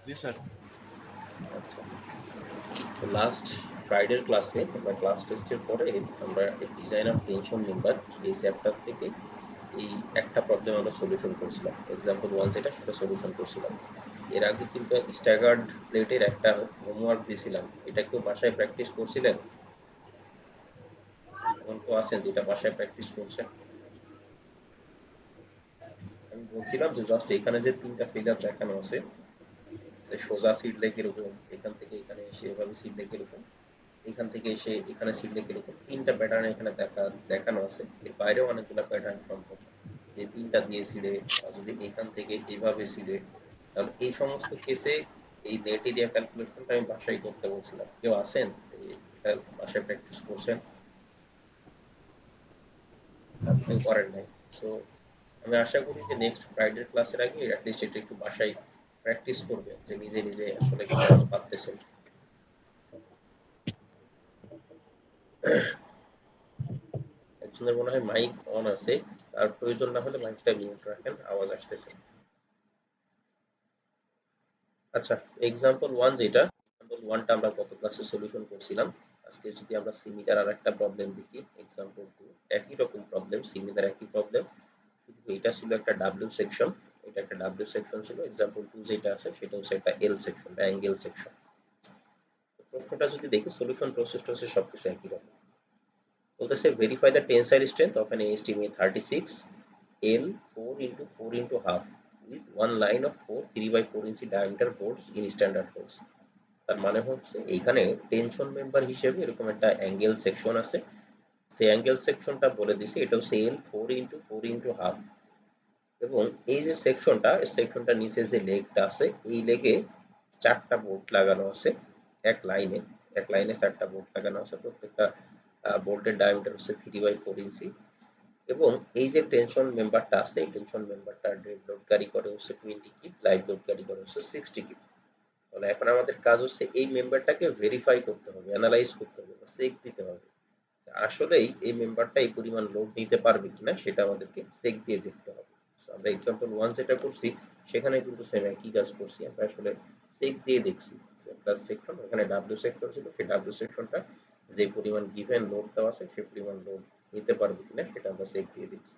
জি sir. আচ্ছা, তো last ফ্রাইডের ক্লাসে আমরা ক্লাস টেস্টের পরে আমরা ডিজাইন অফ টেনশন মেম্বার এই চ্যাপ্টার থেকে এই একটা প্রবলেম আমরা সলিউশন করছিলাম। এক্সাম্পল 1 যেটা সেটা সলিউশন করছিলাম। এর আগে কিন্তু স্ট্যাগার্ড প্লেটের একটা হোমওয়ার্ক দিছিলাম। এটা কেউ বাসায় প্র্যাকটিস করছিলেন? এমন কেউ আছেন যেটা বাসায় প্র্যাকটিস করছেন? আমি বলছিলাম যে জাস্ট এখানে যে ৩ টা ফিগার দেখানো আছে, যে সোজা সিডলে কিরকম, এখান থেকে এখানে এসে এভাবে সিডলে কিরকম, এখান থেকে এসে এখানে সিডলে কিরকম, ৩ টা প্যাটার্ন এখানে দেখানো আছে। এর বাইরেও অনেকগুলো প্যাটার্ন সম্ভব। যে ৩ টা দিয়ে সিডে বা যদি এখান থেকে এভাবে সিডে, তাহলে এই সমস্ত কেসে এই নেট এরিয়া ক্যালকুলেশনটা আমি বাসায় করতে বলছিলাম। কেউ আছেন যে এটা বাসায় প্র্যাকটিস করছেন? কেউ করেন নাই। সো আমি আশা করি যে নেক্সট ফ্রাইডের ক্লাসের আগে অ্যাটলিস্ট এটা একটু বাসায় প্র্যাকটিস করবেন যে নিজে নিজে আসলে কিভাবে পারতেছেন। একজনের মনে হয় মাইক অন আছে, তার প্রয়োজন না হলে মাইকটা মিউট রাখেন, আওয়াজ আসতেছে। আচ্ছা, এক্সাম্পল 1 যেটা, এক্সাম্পল 1 টা আমরা গত ক্লাসে সলিউশন করছিলাম। আজকে যদি আমরা সিমিলার আরেকটা প্রবলেম দেখি, এক্সাম্পল 2 একই রকম প্রবলেম, সিমিলার একই প্রবলেম, কিন্তু এটা ছিল একটা ডাব্লিউ সেকশন, এটা একটা ডাব্লিউ সেকশন ছিল। এক্সাম্পল 2 যেটা আছে সেটা হচ্ছে একটা এল সেকশন বা অ্যাঙ্গেল সেকশন। প্রশ্নটা যদি দেখি সলিউশন প্রসেসটা হচ্ছে সবকিছু একই রকম। বলতেছে verify the tensile strength of an ASTM 36 L 4 into 4 into half with one line of 4 3/4 inch diameter boards in standard holes। তার মানে হচ্ছে এইখানে টেনশন মেম্বার হিসেবে এরকম একটা অ্যাঙ্গেল সেকশন আছে। সেই অ্যাঙ্গেল সেকশনটা বলে দিছে এটা হচ্ছে L 4 into 4 into half, এবং এই যে সেকশনটা, এই সেকশনটার নিচে যে লেগটা আছে এই লেগে 4টা বোল্ট লাগানো আছে এক লাইনে। এক লাইনে 4টা বোল্ট লাগানো আছে। প্রত্যেকটা বোল্টের ডায়ামিটার হচ্ছে 3/4 ইঞ্চি, এবং এই যে টেনশন মেম্বারটা আছে এই টেনশন মেম্বারটা ডেড লোড ক্যারি করে হচ্ছে 20 কিপ, লাইভ লোড ক্যারি করে হচ্ছে 60 কিপ। তাহলে এখন আমাদের কাজ হচ্ছে এই মেম্বারটাকে ভেরিফাই করতে হবে, অ্যানালাইজ করতে হবে, চেক দিতে হবে আসলেই এই মেম্বারটা এই পরিমাণ লোড নিতে পারবে কিনা, সেটা আমাদেরকে চেক দিয়ে দেখতে হবে। So, আমরা এক্সাম্পল 1 যেটা করছি সেখানে কিন্তু সেম একই কাজ করছি। আমরা আসলে চেক দিয়ে দেখছি একটা সেকশন, ওখানে ডাব্লিউ সেকশন ছিল, সেই ডাব্লিউ সেকশনটা যে পরিমাণ গিভেন লোড দেওয়া আছে সেই পরিমাণ লোড নিতে পারবে কিনা সেটা আমরা চেক দিয়ে দেখছি।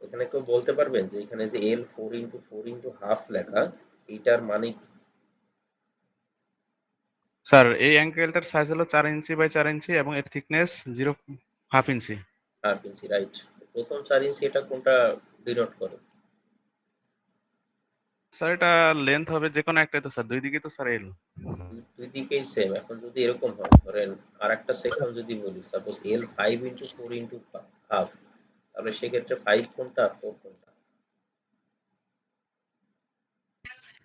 এখানে কেউ বলতে পারবেন যে এখানে যে এল 4 into 4 into হাফ লেখা, এইটার মানে কি? স্যার এই অ্যাঙ্গেলটার সাইজ হলো 4 ইঞ্চি বাই 4 ইঞ্চি এবং এর thickness 0.5 inch. Half inch, right. প্রথম 4 ইঞ্চি এটা কোনটা ডিনোট করে? স্যার এটা লেন্থ হবে যে কোনো একটাই তো স্যার, দুই দিকে তো স্যার এল। দুই দিকেই সেম। এখন যদি এরকম হয়, ধরেন আর একটা সেকশন যদি বলি, সাপোজ এল 5 into 4 into হাফ, তাহলে সেক্ষেত্রে 5 কোনটা 4 কোনটা?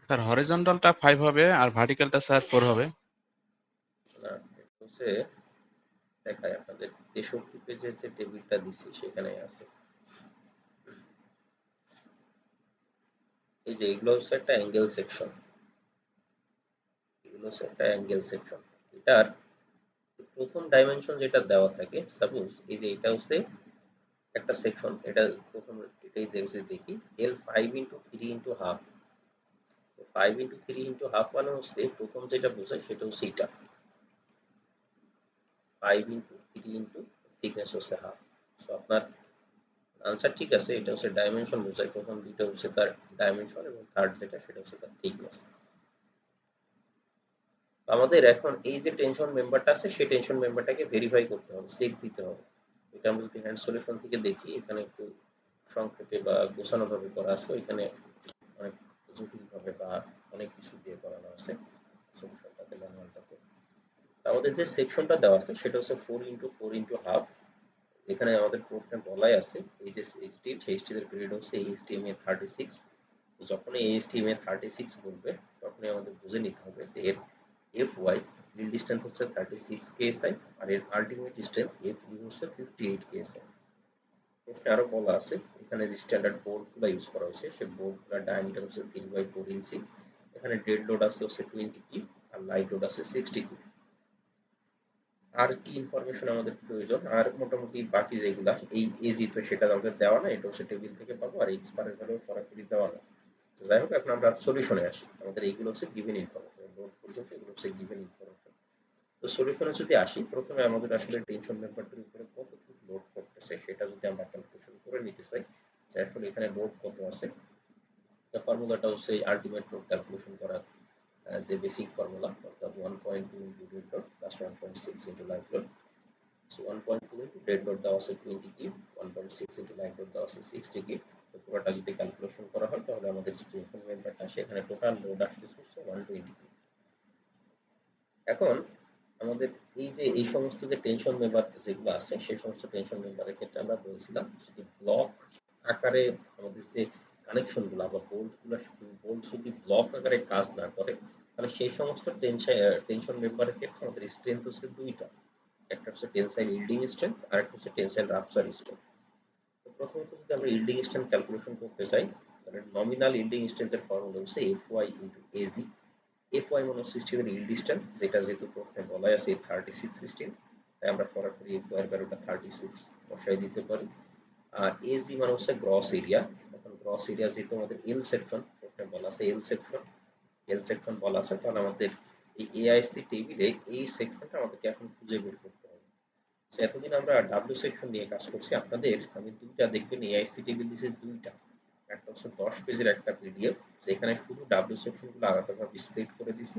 স্যার হরিজন্টালটা 5 হবে আর ভার্টিক্যালটা স্যার 4 হবে। না, এটা হচ্ছে দেখায় আপনাদের 63 পেজে যে টেবিলটা দিছি সেখানে আছে। এই যে এগুলো হচ্ছে একটা অ্যাঙ্গেল সেকশন, এগুলো হচ্ছে একটা অ্যাঙ্গেল সেকশন। এটার প্রথম ডাইমেনশন যেটা দেওয়া থাকে, সাপোজ এই যে এটা হচ্ছে একটা সেকশন, এটা প্রথম এটাই দেখি এল 5 into 3 into half. 5 into 3 into half মানে হচ্ছে প্রথম যেটা বোঝায় সেটা হচ্ছে এটা 5 into 3 into থিকনেস হচ্ছে হাফ। সো আপনার আনসার ঠিক আছে, এটা হচ্ছে ডাইমেনশন বোঝায়। প্রথম দুইটা হচ্ছে তার ডাইমেনশন এবং থার্ড যেটা সেটা হচ্ছে তার থিকনেস। আমাদের এখন এই যে টেনশন মেম্বারটা আছে সেই টেনশন মেম্বারটাকে ভেরিফাই করতে হবে, চেক দিতে হবে। এটা আমরা যদি হ্যান্ড সলিউশন থেকে দেখি, এখানে একটু সংক্ষেপে বা গোছানো ভাবে করা আছে, ওইখানে অনেক জটিল ভাবে বা অনেক কিছু দিয়ে করানো আছে সলিউশনটাতে, ম্যানুয়ালটাতে। আমাদের যে সেকশনটা দেওয়া আছে সেটা হচ্ছে 4 into 4 into হাফ। এখানে আমাদের প্রশ্নে বলাই আছে এই যে স্টিল, সেই স্টিলের গ্রেড হচ্ছে ASTM 36। যখন ASTM 36 বলবে তখনই আমাদের বুঝে নিতে হবে যে এর FY yield ডিসটেন্স হচ্ছে 36 KSI আর এর আলটিমেট ডিসটেন্স FU হচ্ছে 58 KSI। প্রশ্নে আরো বলা আছে এখানে যে স্ট্যান্ডার্ড বোর্ড গুলো ইউজ করা হয়েছে সেই বোর্ড গুলোর ডায়ামিটার হচ্ছে 3/4 ইঞ্চি। এখানে ডেড লোড আছে হচ্ছে 20 কিপ আর লাইভ লোড আছে 60 কিপ। আর কি ইনফরমেশন আমাদের প্রয়োজন? আর মোটামুটি বাকি যেগুলা এই এজি তো সেটা আমাদের দেওয়া না, এটা হচ্ছে টেবিল থেকে পাবো, আর এক্সপায়ার ভ্যালু সরাসরি দেওয়া না। যাই হোক, এখন আমরা সলিউশনে আসি। আমাদের এইগুলো হচ্ছে গিভেন ইনফরমেশন, নোট পর্যন্ত এগুলো হচ্ছে গিভেন ইনফরমেশন। তো সলিউশনে যদি আসি, প্রথমে আমাদের আসলে টেনশন মেম্বারটির উপরে কতটুকু লোড করতেছে সেটা যদি আমরা ক্যালকুলেশন করে নিতে চাই, যে আসলে এখানে লোড কত আছে। তো ফর্মুলাটা হচ্ছে আলটিমেট লোড ক্যালকুলেশন করার যে বেসিক ফর্মুলা, অর্থাৎ 1.2 into dead load plus 1.6 into live load. So 1.2 into dead load দেওয়া আছে 20 কিউ, 1.6 ইন্টু লাইভ লোড দেওয়া আছে 60 কিউ। তো পুরোটা যদি ক্যালকুলেশন করা হয় তাহলে আমাদের যে টেনশন মেম্বারটা সেখানে টোটাল লোড আসতেছে হচ্ছে 120 কিউ। এখন আমাদের এই যে এই সমস্ত যে টেনশন মেম্বার যেগুলো আছে সেই সমস্ত টেনশন মেম্বারের ক্ষেত্রে আমরা বলছিলাম যদি ব্লক আকারে আমাদের যে কানেকশন গুলো বা বোল্ট যদি ব্লক আকারে কাজ না করে, তাহলে সেই সমস্ত টেনশন মেম্বারের ক্ষেত্রে আমাদের স্ট্রেংথ হচ্ছে দুইটা। একটা হচ্ছে টেনসাইল ইল্ডিং স্ট্রেংথ আর একটা হচ্ছে টেনসাইল রাপচার স্ট্রেংথ। তো প্রথমত যদি আমরা ইল্ডিং স্ট্রেংথ ক্যালকুলেশন করতে চাই, তাহলে নমিনাল ইল্ডিং স্ট্রেংথের ফর্মুলা হচ্ছে এফওয়াই ইন্টু এজি। এফওয়াই মানে হচ্ছে স্টিলের ইল্ড স্ট্রেংথ, যেটা যেহেতু প্রশ্নে বলাই আছে 36 স্টিল, তাই আমরা সরাসরি এফওয়াই এর ভ্যালুটা 36 বসাই দিতে পারি। আর এজি মানে হচ্ছে গ্রস এরিয়া। এখন গ্রস এরিয়া যেহেতু আমাদের এল সেকশন প্রশ্নে বলা আছে, এল সেকশন বলা আছে, তাহলে আমাদের এই এআইসি টেবিলে এই সেকশনটা আমাদেরকে এখন খুঁজে বের করতে হবে। তো এতদিন আমরা ডাব্লিউ সেকশন নিয়ে কাজ করছি, আপনাদের আমি দুইটা দেখবেন এআইসি টেবিল দিয়েছে দুইটা। একটা হচ্ছে 10 পেজের একটা পিডিএফ, যেখানে শুধু ডাব্লিউ সেকশন গুলো আলাদাভাবে স্প্লিট করে দিছি।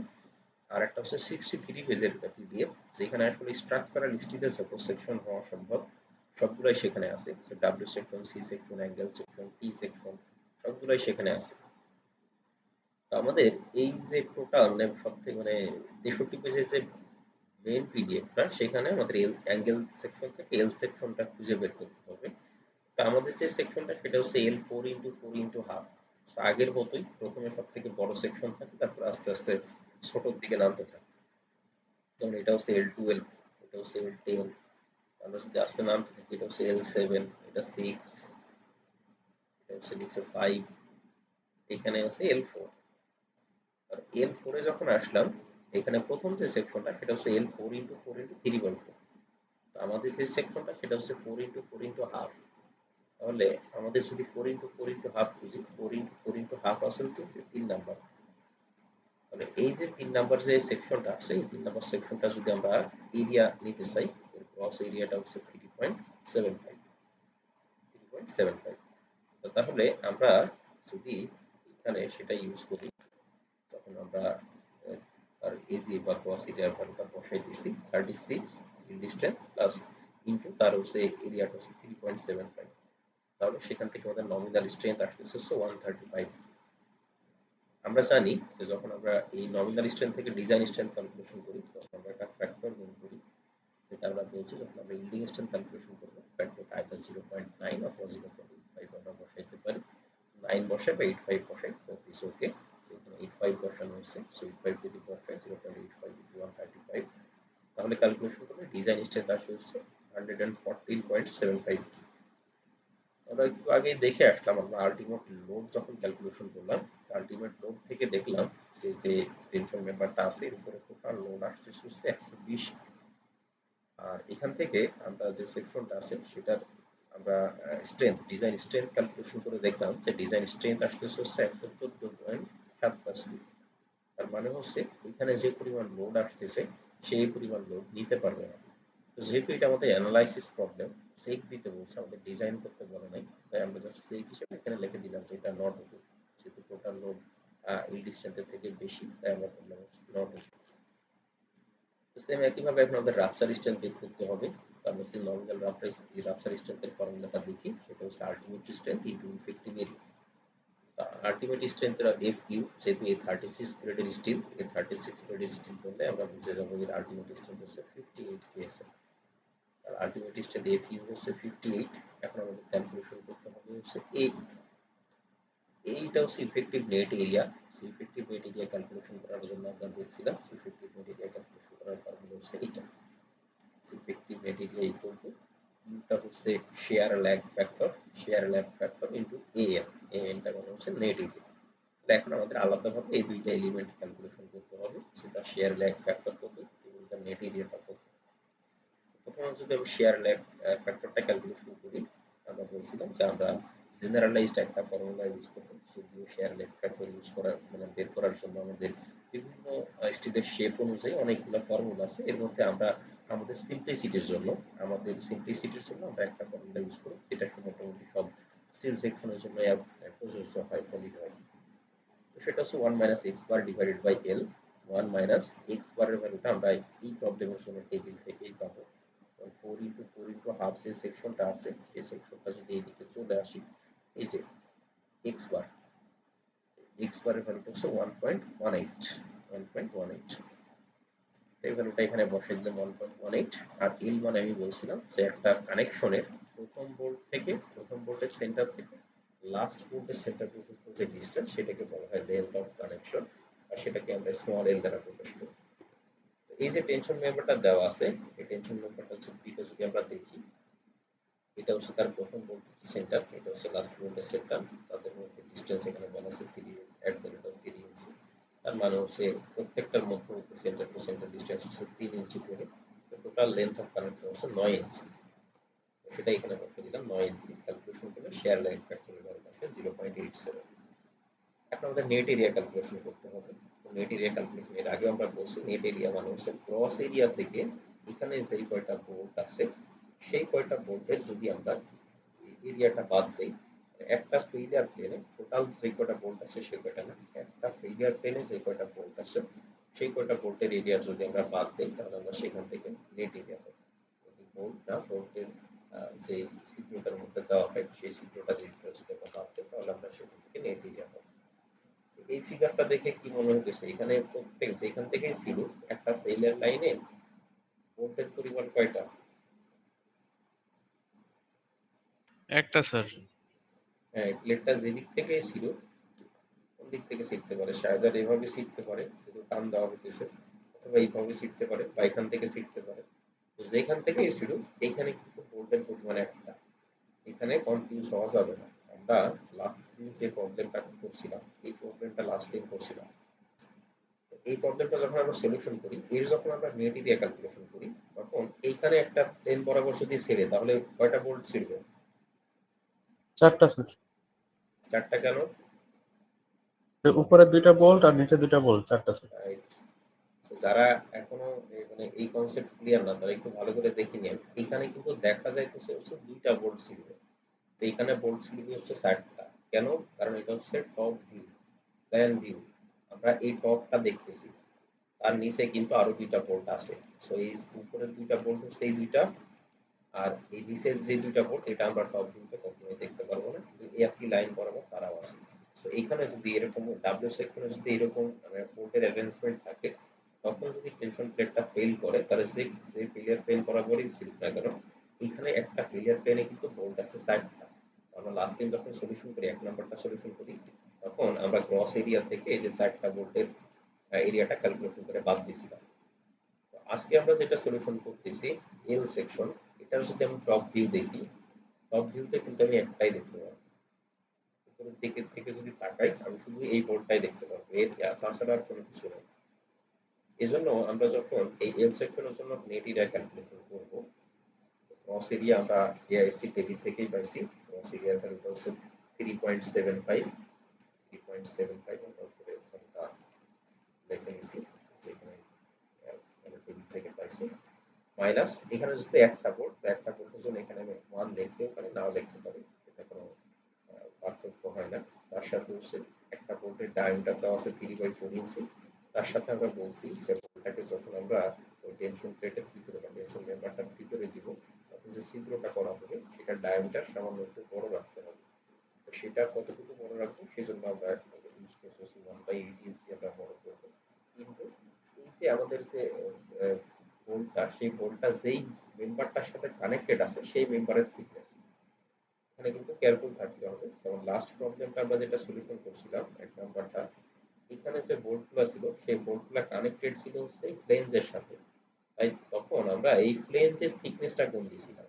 আর একটা হচ্ছে 63 পেজের পিডিএফ, যেখানে আসলে স্ট্রাকচারাল স্টিলের যত সেকশন হওয়া সম্ভব সবগুলাই সেখানে আছে। W section, C section, angle section, T section সবগুলাই সেখানে আছে। তো আমাদের এই যে টোটাল সব থেকে মানে 63 পেজের যে মেইন পিডিএফটা, সেখানে আমাদের এল অ্যাঙ্গেল সেকশন থেকে এল সেকশনটা খুঁজে বের করতে হবে। তো আমাদের যে সেকশনটা সেটা হচ্ছে এল 4x4x হাফ। আগের মতোই প্রথমে সব থেকে বড় সেকশন থাকে, তারপর আস্তে আস্তে ছোটোর দিকে নামতে থাকে। যেমন এটা হচ্ছে L12, এটা হচ্ছে L10, আমরা যদি আস্তে নামতে থাকি এটা হচ্ছে L7, এটা 6, এটা হচ্ছে নিচে 5, এখানে হচ্ছে L4। আর L4 এ যখন আসলাম, এখানে প্রথম যে সেকশনটা সেটা হচ্ছে L4x4x3/4। আমাদের যে সেকশনটা সেটা হচ্ছে 4x4x হাফ। তাহলে আমাদের যদি 4x4x হাফ খুঁজি, 4x4x হাফ আসলে হচ্ছে 3 নাম্বার। তাহলে এই যে 3 নাম্বার যে সেকশনটা আছে, এই 3 নাম্বার সেকশনটা যদি আমরা এরিয়া নিতে চাই, এর ক্রস এরিয়াটা হচ্ছে 3.75। 3.75। তো তাহলে আমরা যদি এখানে সেটা ইউজ করি, তখন আমরা আর এজি বা ক্রস এরিয়ার ভ্যালুটা বসাই দিছি 36 ডিস্টেন্স প্লাস ইনটু তার হচ্ছে এরিয়াটা হচ্ছে 3.75। তাহলে সেখান থেকে আমাদের নমিনাল স্ট্রেংথ আসতেছে হচ্ছে 135। আমরা জানি যে যখন আমরা এই নমিনাল স্ট্রেংথ থেকে ডিজাইন স্ট্রেংথ ক্যালকুলেশন করি তখন আমরা একটা ফ্যাক্টর গুণ করি, যেটা আমরা বলছি যখন আমরা ইল্ডিং স্ট্রেংথ ক্যালকুলেশন করবো ফ্যাক্টরটা আইদার 0.9 অথবা 0.85 আমরা বসাইতে পারি। 9 বসাই বা 85 বসাই, both is okay। এখানে 85 বসানো হয়েছে, সো 85 যদি বসাই 0.85 into 135, তাহলে ক্যালকুলেশন করলে ডিজাইন স্ট্রেংথ আসে হচ্ছে 114.75। আমরা একটু আগে দেখে আসলাম, আমরা আলটিমেট লোড যখন ক্যালকুলেশন করলাম, আলটিমেট লোড থেকে দেখলাম যে যে টেনশন মেম্বারটা আছে এর উপরে টোটাল লোড আসছে হচ্ছে 120। আর এখান থেকে আমরা যে সেকশনটা আছে সেটার আমরা স্ট্রেংথ, ডিজাইন স্ট্রেংথ ক্যালকুলেশন করে দেখলাম যে ডিজাইন স্ট্রেংথ আসতেছে হচ্ছে 114.7%। তার মানে হচ্ছে এখানে যে পরিমাণ লোড আসতেছে সেই পরিমাণ লোড নিতে পারবে না। তো যেহেতু এটা আমাদের অ্যানালাইসিস প্রবলেম, সেক দিতে বলছে, আমাদের ডিজাইন করতে বলে নাই, তাই আমরা জাস্ট সেক হিসেবে এখানে লিখে দিলাম যে এটা নট ওকে। যেহেতু টোটাল লোড এই ডিস্টেন্সের থেকে বেশি, তাই আমরা বললাম নট ওকে। তো সেম একইভাবে এখন আমাদের রাপচার স্ট্রেংথ বের করতে হবে। তো আমরা যদি নর্মাল রাপচার স্ট্রেংথের ফর্মুলাটা দেখি, সেটা হচ্ছে ultimate strength into effective area. Ultimate strength F U, যেহেতু এ 36 গ্রেডের স্টিল, এ 36 গ্রেডের স্টিল করলে আমরা বুঝে যাবো এর আলটিমেট স্ট্রেংথ হচ্ছে 58 কেএসএল। আর আলটিমেট স্ট্রেংথ এফ ইউ হচ্ছে 58। এখন আমাদের ক্যালকুলেশন করতে হবে হচ্ছে এ, এইটা হচ্ছে effective net area. Effective net area calculation করার জন্য আমরা দেখছিলাম ইফেক্টিভ নেট এরিয়া ক্যালকুলেশন করার ফর্মুলা হচ্ছে এইটা। Effective net area equal to ইউটা হচ্ছে shear lag factor into AN. এএনটা মানে হচ্ছে নেট এরিয়া। এখন আমাদের আলাদাভাবে এই দুইটা এলিমেন্ট ক্যালকুলেশন করতে হবে, সেটা শেয়ার ল্যাগ ফ্যাক্টর কত এবং তার নেট এরিয়াটা কত। প্রথমে যদি আমি শেয়ার ল্যাগ ফ্যাক্টরটা ক্যালকুলেশন করি, আমরা বলছিলাম যে আমরা জেনারেলাইজড একটা ফর্মুলা ইউজ করব, সে ভিউ, শেয়ার লেফট ফ্যাক্টর ইউজ করার মানে বের করার জন্য আমাদের বিভিন্ন স্টিলের শেপ অনুযায়ী অনেকগুলো ফর্মুলা আছে। এর মধ্যে আমরা আমাদের সিম্পলিসিটির জন্য আমরা একটা ফর্মুলা ইউজ করি, যেটা মোটামুটি সব স্টিল সেকশনের জন্য প্রযোজ্য হয়, ভ্যালিড হয়। তো সেটা হচ্ছে 1 minus x bar divided by L. 1 minus x বারের ভ্যালুটা আমরা এই প্রবলেমের জন্য টেবিল থেকেই পাবো। 4 ইন্টু 4 ইন্টু হাফ যে সেকশনটা আছে, সেই সেকশনটা যদি এইদিকে চলে আসি, এই যে এক্স বার, এক্স বারের ভ্যালুটা হচ্ছে 1.18, 1.18। এই ভ্যালুটা এখানে বসাই দিলাম 1.18। আর এল মানে আমি বলছিলাম যে একটা কানেকশনের প্রথম বোল্টের সেন্টার থেকে লাস্ট বোল্টের সেন্টার পর্যন্ত যে ডিসটেন্স, সেটাকে বলা হয় লেন্থ অফ কানেকশন, আর সেটাকে আমরা স্মল এল দ্বারা প্রকাশ করি। এই যে টেনশন মেম্বারটা দেওয়া আছে, এই টেনশন মেম্বারটা দিকে যদি আমরা দেখি, এটা হচ্ছে তার প্রথম বোল্টের সেন্টার, এটা হচ্ছে লাস্ট বোল্টের সেন্টার। তাদের মধ্যে ডিসটেন্স এখানে বলা আছে 3 এট দ্য রেট অফ 3 ইঞ্চি। তার মানে হচ্ছে প্রত্যেকটার মধ্যবর্তী সেন্টার টু সেন্টার ডিসটেন্স হচ্ছে 3 ইঞ্চি করে। টোটাল লেন্থ অফ কানেকশন হচ্ছে 9 ইঞ্চি। সেটা এখানে বসে দিলাম 9 ইঞ্চি। ক্যালকুলেশন করলে শেয়ার লাইন ফ্যাক্টরের ভ্যালু আসে 0.87। এখন আমাদের নেট এরিয়া ক্যালকুলেশন করতে হবে। নেট এরিয়া ক্যালকুলেশন এর আগে আমরা বলছি, নেট এরিয়া মানে হচ্ছে ক্রস এরিয়া থেকে এখানে যেই কয়টা বোল্ট আছে, সেই কয়টা বোল্টের যদি আমরা এরিয়াটা বাদ দেই, একটা ফেইলিয়ার প্লেনে টোটাল যে কয়টা বোল্ট আছে সে কয়টা না, একটা ফেইলিয়ার প্লেনে যে কয়টা বোল্ট আছে সেই কয়টা বোল্টের এরিয়া যদি আমরা বাদ দেই, তাহলে আমরা সেখান থেকে নেট এরিয়া পাবো। বোল্ট না, বোল্টের যে ছিদ্রটার মধ্যে দেওয়া হয়, সেই ছিদ্রটা যদি আমরা বাদ দিই, তাহলে আমরা সেখান থেকে নেট এরিয়া পাবো। এই ফিগারটা দেখে কি মনে হতেছে, এখানে প্রত্যেক যেখান থেকেই ছিল একটা ফেইলিয়ার লাইনে বোল্টের পরিমাণ কয়টা? একটা স্যার। হ্যাঁ, প্লেটটা যেদিক থেকেই ছিল, কোন দিক থেকে ছিঁড়তে পারে, শায়দ এভাবে ছিঁড়তে পারে যেহেতু টান দেওয়া হইতেছে, অথবা এইভাবে ছিঁড়তে পারে বা এখান থেকে ছিঁড়তে পারে। তো যেখান থেকেই ছিল, এইখানে কিন্তু বোল্টের পরিমাণ একটা। এখানে কনফিউজ হওয়া যাবে না। আমরা লাস্ট দিন যে প্রবলেমটা করছিলাম, এই প্রবলেমটা লাস্ট দিন করছিলাম। এই প্রবলেমটা যখন আমরা সলিউশন করি, এর যখন আমরা নেট এরিয়া ক্যালকুলেশন করি, তখন এইখানে একটা প্লেন বরাবর যদি ছেড়ে, তাহলে কয়টা বোল্ট ছিঁড়বে? 4টা স্যার। 4টা কেন? উপরে 2টা বোল্ট আর নিচে 2টা বোল্ট, 4টা স্যার। Right. তো যারা এখনো মানে এই কনসেপ্ট ক্লিয়ার না, তারা একটু ভালো করে দেখে নিন। এখানে কিন্তু দেখা যাইতেছে হচ্ছে 2টা বোল্ট ছিঁড়বে। তো এখানে বোল্ট ছিঁড়বে হচ্ছে 4টা। কেন? কারণ এটা হচ্ছে টপ ভিউ, প্ল্যান ভিউ। আমরা এই টপটা দেখতেছি, তার নিচে কিন্তু আরো 2টা বোল্ট আছে। সো এই উপরের 2টা বোল্ট হচ্ছে এই 2টা, আর এই নিচের যে 2টা বোল্ট, এটা আমরা টপ ভিউতে কখনোই দেখতে পারবো না, কিন্তু এই একই লাইন বরাবর তারাও আছে। সো এখানে যদি এরকম ডাব্লিউ সেকশনে যদি এরকম বোল্টের অ্যারেঞ্জমেন্ট থাকে, তখন যদি টেনশন প্লেটটা ফেল করে, তাহলে যে ফেলিয়ার প্লেন বরাবরই ছিল না কেন, এখানে একটা ফেলিয়ার প্লেনে কিন্তু বোল্ট আছে 4টা। আমরা লাস্ট টাইম যখন সলিউশন করি, 1 নাম্বারটা সলিউশন করি, তখন আমরা ক্রস এরিয়া থেকে এই যে 4টা বোল্টের এরিয়াটা ক্যালকুলেশন করে বাদ দিছিলাম। তো আজকে আমরা যেটা সলিউশন করতেছি, এল সেকশন, এটার যদি আমি টপ ভিউ দেখি, টপ ভিউতে কিন্তু আমি একটাই দেখতে পাবো। উপরের দিকে থেকে যদি তাকাই, আমি শুধু এই বোর্ডটাই দেখতে পাবো, এর তাছাড়া আর কোনো কিছু নেই। এজন্য আমরা যখন এই এল সেকশনের জন্য নেট এরিয়া ক্যালকুলেশন করব, ক্রস এরিয়া আমরা এআইসি টেবিল থেকেই পাইছি। ক্রস এরিয়ার ভ্যালুটা হচ্ছে 3.75, 3.75 আমরা উপরে ভ্যালুটা লিখে নিছি, যেখানে টেবিল থেকে পাইছি। মাইনাস এখানে যদি একটা বোল্ট, একটা বোল্টের জন্য এখানে আমি 1 লিখতেও পারি, নাও লিখতে পারি, এটা কোনো পার্থক্য হয় না। তার সাথে হচ্ছে একটা বোল্টের ডায়ামিটার দেওয়া আছে 3/4 ইঞ্চি। তার সাথে আমরা বলছি যে বোল্টটাকে যখন আমরা ওই টেনশন প্লেটের ভিতরে বা টেনশন মেম্বারটার ভিতরে দিব, তখন যে ছিদ্রটা করা হবে সেটার ডায়ামিটার সামান্য একটু বড় রাখতে হবে। তো সেটা কতটুকু বড় রাখবো, সেজন্য আমরা ইউজ করতেছি 1/8 ইঞ্চি আমরা বড় করব। কিন্তু এই যে আমাদের যে বোল্টটা, সেই বোল্টটা যেই মেম্বারটার সাথে কানেক্টেড আছে, সেই মেম্বারের থিকনেস, এখানে কিন্তু কেয়ারফুল থাকতে হবে। যেমন লাস্ট প্রবলেমটা আমরা যেটা সলিউশন করছিলাম, 1 নাম্বারটা, এখানে যে বোল্টগুলো ছিল, সেই বোল্টগুলো কানেক্টেড ছিল হচ্ছে ফ্লেঞ্জের সাথে। তাই তখন আমরা এই ফ্লেঞ্জের থিকনেসটা কম দিয়েছিলাম।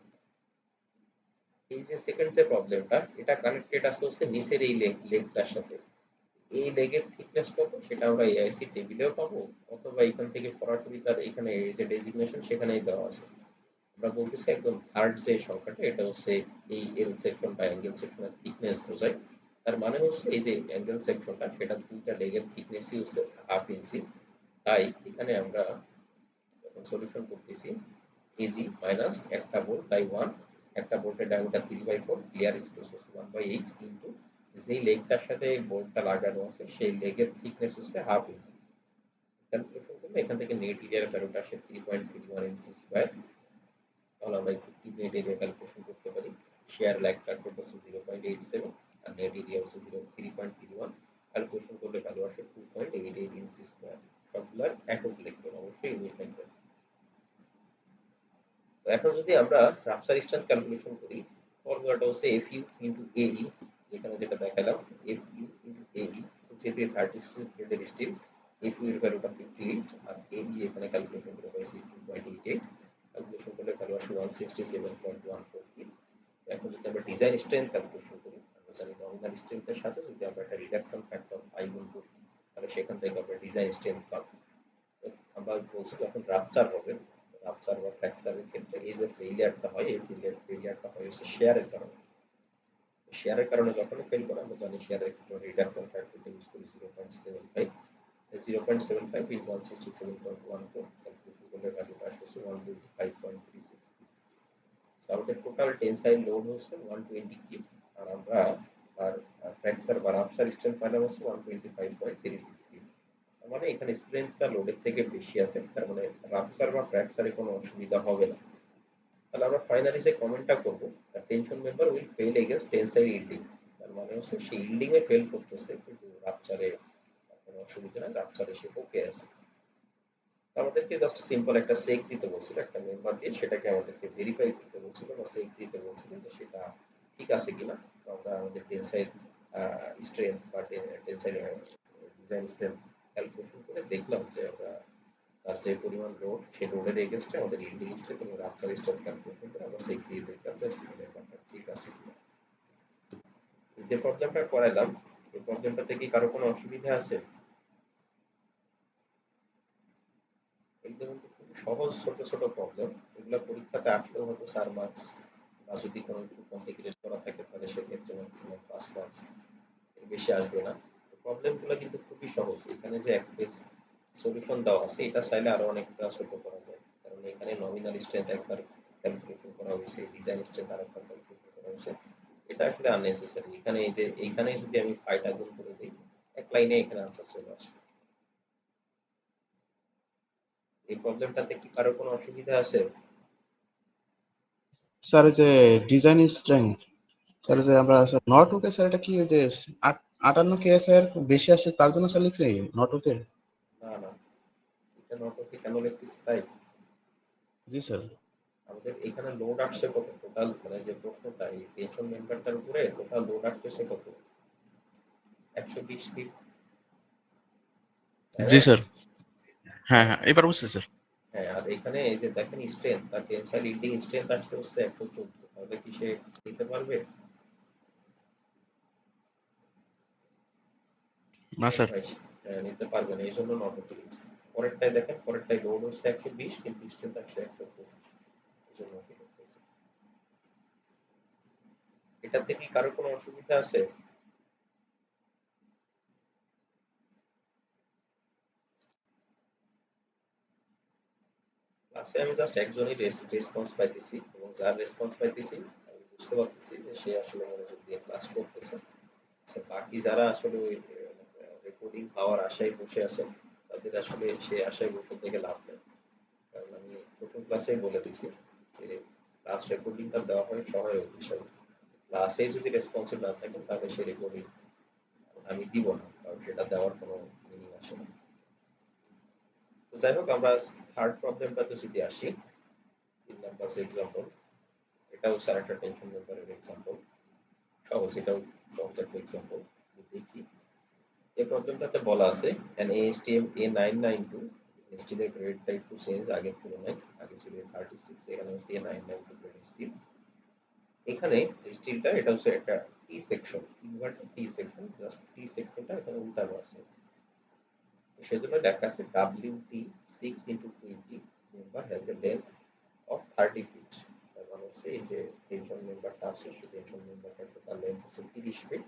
এই যে সেকেন্ড যে প্রবলেমটা, এটা কানেক্টেড আছে হচ্ছে নিচের এই লেগটার সাথে। এই লেগের থিকনেস কত, সেটা আমরা এআইসি টেবিলেও পাবো, অথবা এখান থেকে সরাসরি তার এখানে এই যে ডেজিগনেশন সেখানেই দেওয়া আছে। আমরা বলতেছি একদম থার্ড যে সংখ্যাটা, এটা হচ্ছে এই এল সেকশন বা অ্যাঙ্গেল সেকশনের থিকনেস বোঝায়। তার মানে হচ্ছে এই যে অ্যাঙ্গেল সেকশনটা সেটা দুইটা লেগের থিকনেসই হচ্ছে 1/2 ইঞ্চি। তাই এখানে আমরা যখন সলিউশন করতেছি ইজি মাইনাস একটা বোল্ট বাই 1, একটা বোল্টের ডায়ামিটার 3/4, ক্লিয়ার স্পেস হচ্ছে 1/8 কিন্তু যেই লেগটার সাথে এই বোল্টটা লাগানো আছে সেই লেগের থিকনেস হচ্ছে 1/2 ইঞ্চি। ক্যালকুলেশন করলে এখান থেকে নেট এরিয়ার ভ্যালুটা আসে 3.31 ইঞ্চি স্কয়ার। তাহলে আমরা একটু নেট এরিয়া ক্যালকুলেশন করতে পারি। শেয়ার ল্যাগ ফ্যাক্টর হচ্ছে 0.87 আর নেট এরিয়া হচ্ছে 3.31। ক্যালকুলেশন করলে ভ্যালু আসে 2.88 ইঞ্চি স্কয়ার। সবগুলার একক লিখবেন, অবশ্যই ইউনিট লিখবেন। তো এখন যদি আমরা রাপচার স্ট্রেংথ ক্যালকুলেশন করি, ফর্মুলাটা হচ্ছে FU ইনটু AE, এখানে যেটা দেখালাম FU ইনটু AE, যেহেতু 36 গ্রেডের স্টিল, FU এর ভ্যালুটা 58 আর AE এখানে ক্যালকুলেশন করে পাইছি 2.88। ক্যালকুলেশন করলে ভ্যালু আসে 167.14। এখন যদি আমরা ডিজাইন স্ট্রেংথ ক্যালকুলেশন করি, আমরা জানি নমিনাল স্ট্রেংথের সাথে যদি আমরা একটা রিডাকশন ফ্যাক্টর আই গুণ করি তাহলে সেখান থেকে আমরা ডিজাইন স্ট্রেংথ পাবো। আমরা বলছি যখন রাপচার হবে, রাপচার বা ফ্র্যাকচারের ক্ষেত্রে এই যে ফেইলিয়ারটা হয় এই ফেইলিয়ারটা হয় হচ্ছে শেয়ারের কারণে। শেয়ারের কারণে যখন ফেল করে আমরা জানি শেয়ারের ক্ষেত্রে রিডাকশন ফ্যাক্টরটা ইউজ করি 0.75। 0.75 ইন 167.14 ক্যালকুলেশন করলে ভ্যালুটা আসছে 125.36। আমাদের টোটাল টেনসাইল লোড হচ্ছে 120 কিপ আর আমরা আর ফ্র্যাকচার বা রাপচার স্ট্রেংথ পাইলাম হচ্ছে 125.36 কিপ। তার মানে এখানে স্ট্রেংথটা লোডের থেকে বেশি আছে, তার মানে রাপচার বা ফ্র্যাকচারে কোনো অসুবিধা হবে না। তাহলে আমরা ফাইনালি যে কমেন্টটা করব, tension member will fail against tensile yielding, তার মানে হচ্ছে সে ইল্ডিং এ ফেল করতেছে কিন্তু রাপচারে কোনো অসুবিধা নাই, রাপচারে সে ওকে আছে। আমাদেরকে জাস্ট সিম্পল একটা চেক দিতে বলছিল, একটা মেম্বার দিয়ে সেটাকে আমাদেরকে ভেরিফাই করতে বলছিল বা চেক দিতে বলছিল যে সেটা ঠিক আছে কিনা। তো আমরা আমাদের টেনসাইল স্ট্রেংথ বা টেনসাইল ডিজাইন স্ট্রেংথ ক্যালকুলেশন করে দেখলাম যে আমরা তার যে পরিমাণ লোড সেই লোডের এগেইনস্টে আমাদের ইল্ডিং স্ট্রেংথ এবং রাপচার স্ট্রেংথ ক্যালকুলেশন করে আমরা চেক দিয়ে দেখলাম যে মেম্বারটা ঠিক আছে কিনা। যে প্রবলেমটা করাইলাম এই প্রবলেমটাতে কি কারো কোনো অসুবিধা আছে? এগুলো কিন্তু খুব সহজ ছোট ছোট প্রবলেম, এগুলো পরীক্ষাতে আসলেও হয়তো 4 মার্কস বা যদি কোনো একটু কমপ্লিকেটেড করা থাকে তাহলে সেক্ষেত্রে ম্যাক্সিমাম 5 মার্কস, এর বেশি আসবে না। প্রবলেমগুলো কিন্তু খুবই সহজ, এখানে যে এক পেজ সলিউশন দেওয়া আছে এটা চাইলে আরো অনেকটা ছোট করা যায়, কারণ এখানে নমিনাল স্ট্রেংথ একবার ক্যালকুলেশন করা হয়েছে, ডিজাইন স্ট্রেংথ আরেকবার ক্যালকুলেশন করা হয়েছে। এটা আসলে আননেসেসারি, এখানে এই যে এইখানে যদি আমি 5টা গুণ করে দিই এক লাইনে এখানে আনসার চলে আসবে। এই প্রবলেমটাতে কি কারো কোনো অসুবিধা আছে? স্যার এই যে ডিজাইন স্ট্রেংথ, স্যার এই যে আমরা নট ওকে স্যার এটা কি ওই যে 58 কে স্যার বেশি আসে তার জন্য স্যার লিখছি নট ওকে। না না, এটা নট ওকে কেন লিখতেছি তাই? জি স্যার। আমাদের এখানে লোড আসছে কত টোটাল, মানে যে প্রশ্নটা এই টেনশন মেম্বারটার উপরে টোটাল লোড আসতেছে কত? 120 ফিট, তাই জি না? স্যার। হ্যাঁ হ্যাঁ হ্যাঁ এবার বুঝছি স্যার। হ্যাঁ, আর এখানে এই যে দেখেন স্ট্রেংথ, তার টেনসাইল ইল্ডিং স্ট্রেংথ আসছে হচ্ছে 114, তাহলে কি সে নিতে পারবে? না মনে স্যার। হয় নিতে পারবে না, এই জন্য নট ওকে লিখছি। পরেরটায় দেখেন, পরেরটায় লোড হচ্ছে 120 কিন্তু স্ট্রেংথ আসছে 125, এই জন্য ওকে লিখছি। এটাতে কি কারো কোনো অসুবিধা আছে? ক্লাসে আমি জাস্ট একজনই রেসপন্স পাইতেছি এবং যার রেসপন্স পাইতেছি আমি বুঝতে পারতেছি যে সে আসলে মনোযোগ দিয়ে ক্লাস করতেছে। আচ্ছা, বাকি যারা আসলে ওই রেকর্ডিং পাওয়ার আশায় বসে আছেন তাদের আসলে সে আশায় বসে থেকে লাভ নেই, কারণ আমি প্রথম ক্লাসেই বলে দিছি যে ক্লাস রেকর্ডিংটা দেওয়া হয় সহায়ক হিসাবে। ক্লাসে যদি রেসপন্সিভ না থাকেন তাহলে সে রেকর্ডিং আমি দিব না, কারণ সেটা দেওয়ার কোনো মিনিং আসে না। তো যাই হোক, আমরা থার্ড প্রবলেমটাতে যদি আসি, 3 নাম্বার এক্সাম্পল, এটাও স্যার একটা টেনশন মেম্বারের এক্সাম্পল, সহজ, এটাও সহজ একটা এক্সাম্পল। দেখি এই প্রবলেমটাতে বলা আছে an ASTM A992 স্টিলের গ্রেডটা একটু চেঞ্জ আগের তুলনায়, আগে ছিল 36, এখানে হচ্ছে A992 গ্রেড স্টিল। এখানে যে স্টিলটা এটা হচ্ছে একটা T section, inverted T section, just T সেকশনটা এখানে উল্টানো আছে, সেজন্য লেখা আছে WT 6x20 member has a length of 30 feet. তার মানে হচ্ছে এই যে টেনশন মেম্বারটা আছে সেই টেনশন মেম্বারটার টোটাল লেন্থ হচ্ছে 30 ফিট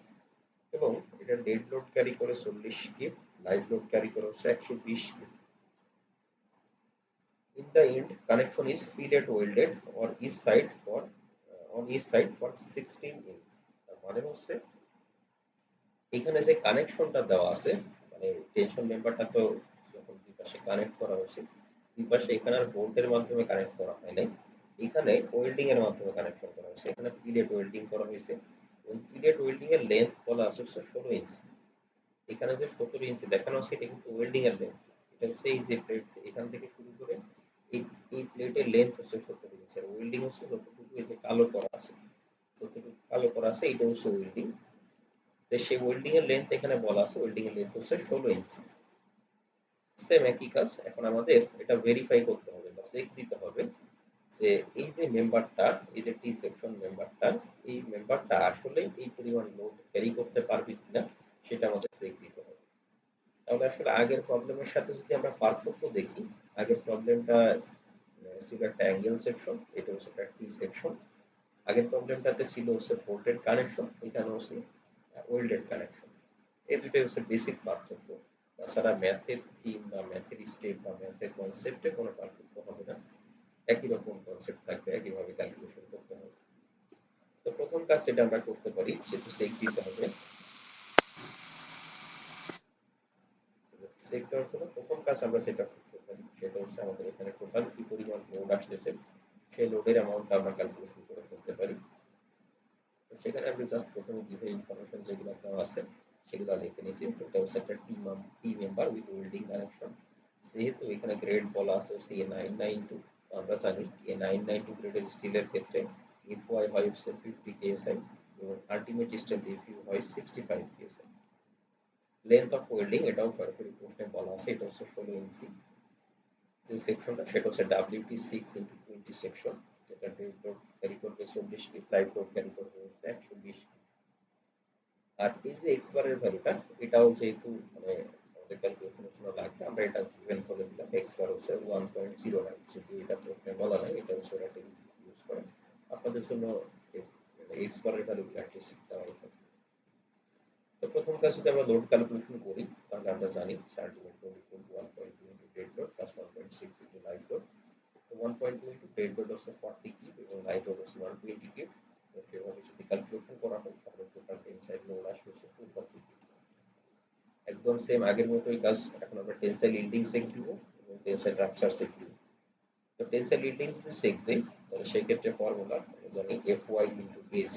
এবং এটা ডেড লোড ক্যারি করে 40 কিপ, লাইভ লোড ক্যারি করে হচ্ছে 120 keep. In the end, connection is fillet welded or each side for on each side for 16 inch। তার মানে হচ্ছে এখানে যে কানেকশনটা দেওয়া আছে, মানে টেনশন মেম্বারটা তো যখন দুই পাশে কানেক্ট করা হয়েছে, দুই পাশে এখানে আর বোল্টের মাধ্যমে কানেক্ট করা হয় নাই, এখানে ওয়েল্ডিং এর মাধ্যমে কানেকশন করা হয়েছে। এখানে ফিলেট ওয়েল্ডিং করা হয়েছে এবং ফিলেট ওয়েল্ডিং এর লেন্থ বলা আছে হচ্ছে 16 ইঞ্চি। এখানে যে 17 ইঞ্চি দেখানো আছে এটা কিন্তু ওয়েল্ডিং এর লেন্থ। এটা হচ্ছে এই যে প্লেট এখান থেকে শুরু করে এই এই প্লেটের লেন্থ হচ্ছে 17 ইঞ্চি, আর ওয়েল্ডিং হচ্ছে যতটুকু এই যে কালো করা আছে, যতটুকু কালো করা আছে এটা হচ্ছে ওয়েল্ডিং। তো সেই ওয়েল্ডিং এর লেন্থ এখানে বলা আছে, ওয়েল্ডিং এর লেন্থ হচ্ছে 16 ইঞ্চি। সেম একই কাজ, এখন আমাদের এটা ভেরিফাই করতে হবে বা চেক দিতে হবে যে এই যে মেম্বারটা, এই যে টি সেকশন মেম্বারটা, এই মেম্বারটা আসলে এই পরিমাণ লোড ক্যারি করতে পারবে কিনা সেটা আমাদের চেক দিতে হবে। তাহলে আসলে আগের প্রবলেমের সাথে যদি আমরা পার্থক্য দেখি, আগের প্রবলেমটা ছিল একটা অ্যাঙ্গেল সেকশন, এটা হচ্ছে একটা টি সেকশন। আগের প্রবলেমটাতে ছিল হচ্ছে ভোল্টেড কানেকশন, এখানে হচ্ছে ওয়েল্ডেড কানেকশন। এই দুটোই হচ্ছে বেসিক পার্থক্য। তাছাড়া ম্যাথের থিম বা ম্যাথের স্টেপ বা ম্যাথের কনসেপ্টে কোনো পার্থক্য হবে না, একই রকম কনসেপ্ট থাকবে, একইভাবে ক্যালকুলেশন করতে হবে। তো প্রথম কাজ যেটা আমরা করতে পারি সেটা চেক দিতে হবে। চেক দেওয়ার জন্য প্রথম কাজ আমরা যেটা করতে পারি সেটা হচ্ছে আমাদের এখানে টোটাল কি পরিমাণ লোড আসতেছে সেই লোডের অ্যামাউন্টটা আমরা ক্যালকুলেশন করে ফেলতে পারি। তো সেখানে আমি জাস্ট প্রথমে গিভেন ইনফরমেশন যেগুলো দেওয়া আছে সেগুলো লিখে নিয়েছি। সেটা হচ্ছে একটা টি মেম্বার উইথ ওয়েল্ডিং কানেকশন। যেহেতু এখানে গ্রেড বলা আছে হচ্ছে A992, আমরা জানি A992 গ্রেডের স্টিলের ক্ষেত্রে এফওয়াই হয় হচ্ছে 50 কেএসআই এবং আলটিমেট স্ট্রেংথ এফইউ হয় 65 কেএসআই। লেন্থ অফ ওয়েল্ডিং এটাও সরাসরি প্রশ্নে বলা আছে, এটা হচ্ছে 16 ইঞ্চি। যে সেকশনটা সেটা হচ্ছে WT6x20 সেকশন, যেটা ডেড লোড ক্যারি করবে 40 ফিট, লাইভ লোড ক্যারি করবে হচ্ছে 120 ফিট। আর এই যে এক্স বারের ভ্যালুটা, এটাও যেহেতু মানে আমাদের ক্যালকুলেশনের জন্য লাগবে, আমরা এটা গিভেন করে দিলাম। এক্স বার হচ্ছে 1.09, যদি এটা প্রশ্নে বলা নাই, এটা হচ্ছে ওরা ইউজ করে আপনাদের জন্য। এক্স বারের ভ্যালুগুলো অ্যাটলিস্ট দেওয়া হবে। তো প্রথম কাজ যদি আমরা লোড ক্যালকুলেশন করি তাহলে আমরা জানি ultimate load equal to 1.2 into dead load plus 1.6 into live load. তো 1.2 ইনটু ডেড লোড হচ্ছে 40 কিপ এবং লাইভ লোড হচ্ছে 120 কিপ। তো সেভাবে যদি ক্যালকুলেশন করা হয় তাহলে টোটাল টেনসাইল লোড আসবে হচ্ছে 240 কিপ। একদম সেম আগের মতোই কাজ, এখন আমরা টেনসাইল ইল্ডিং সেক দিব এবং টেনসাইল রাপচার সেক দিব। তো টেনসাইল ইল্ডিং যদি সেক দেই তাহলে সেই ক্ষেত্রে ফর্মুলা জানি Fy ইনটু Ag,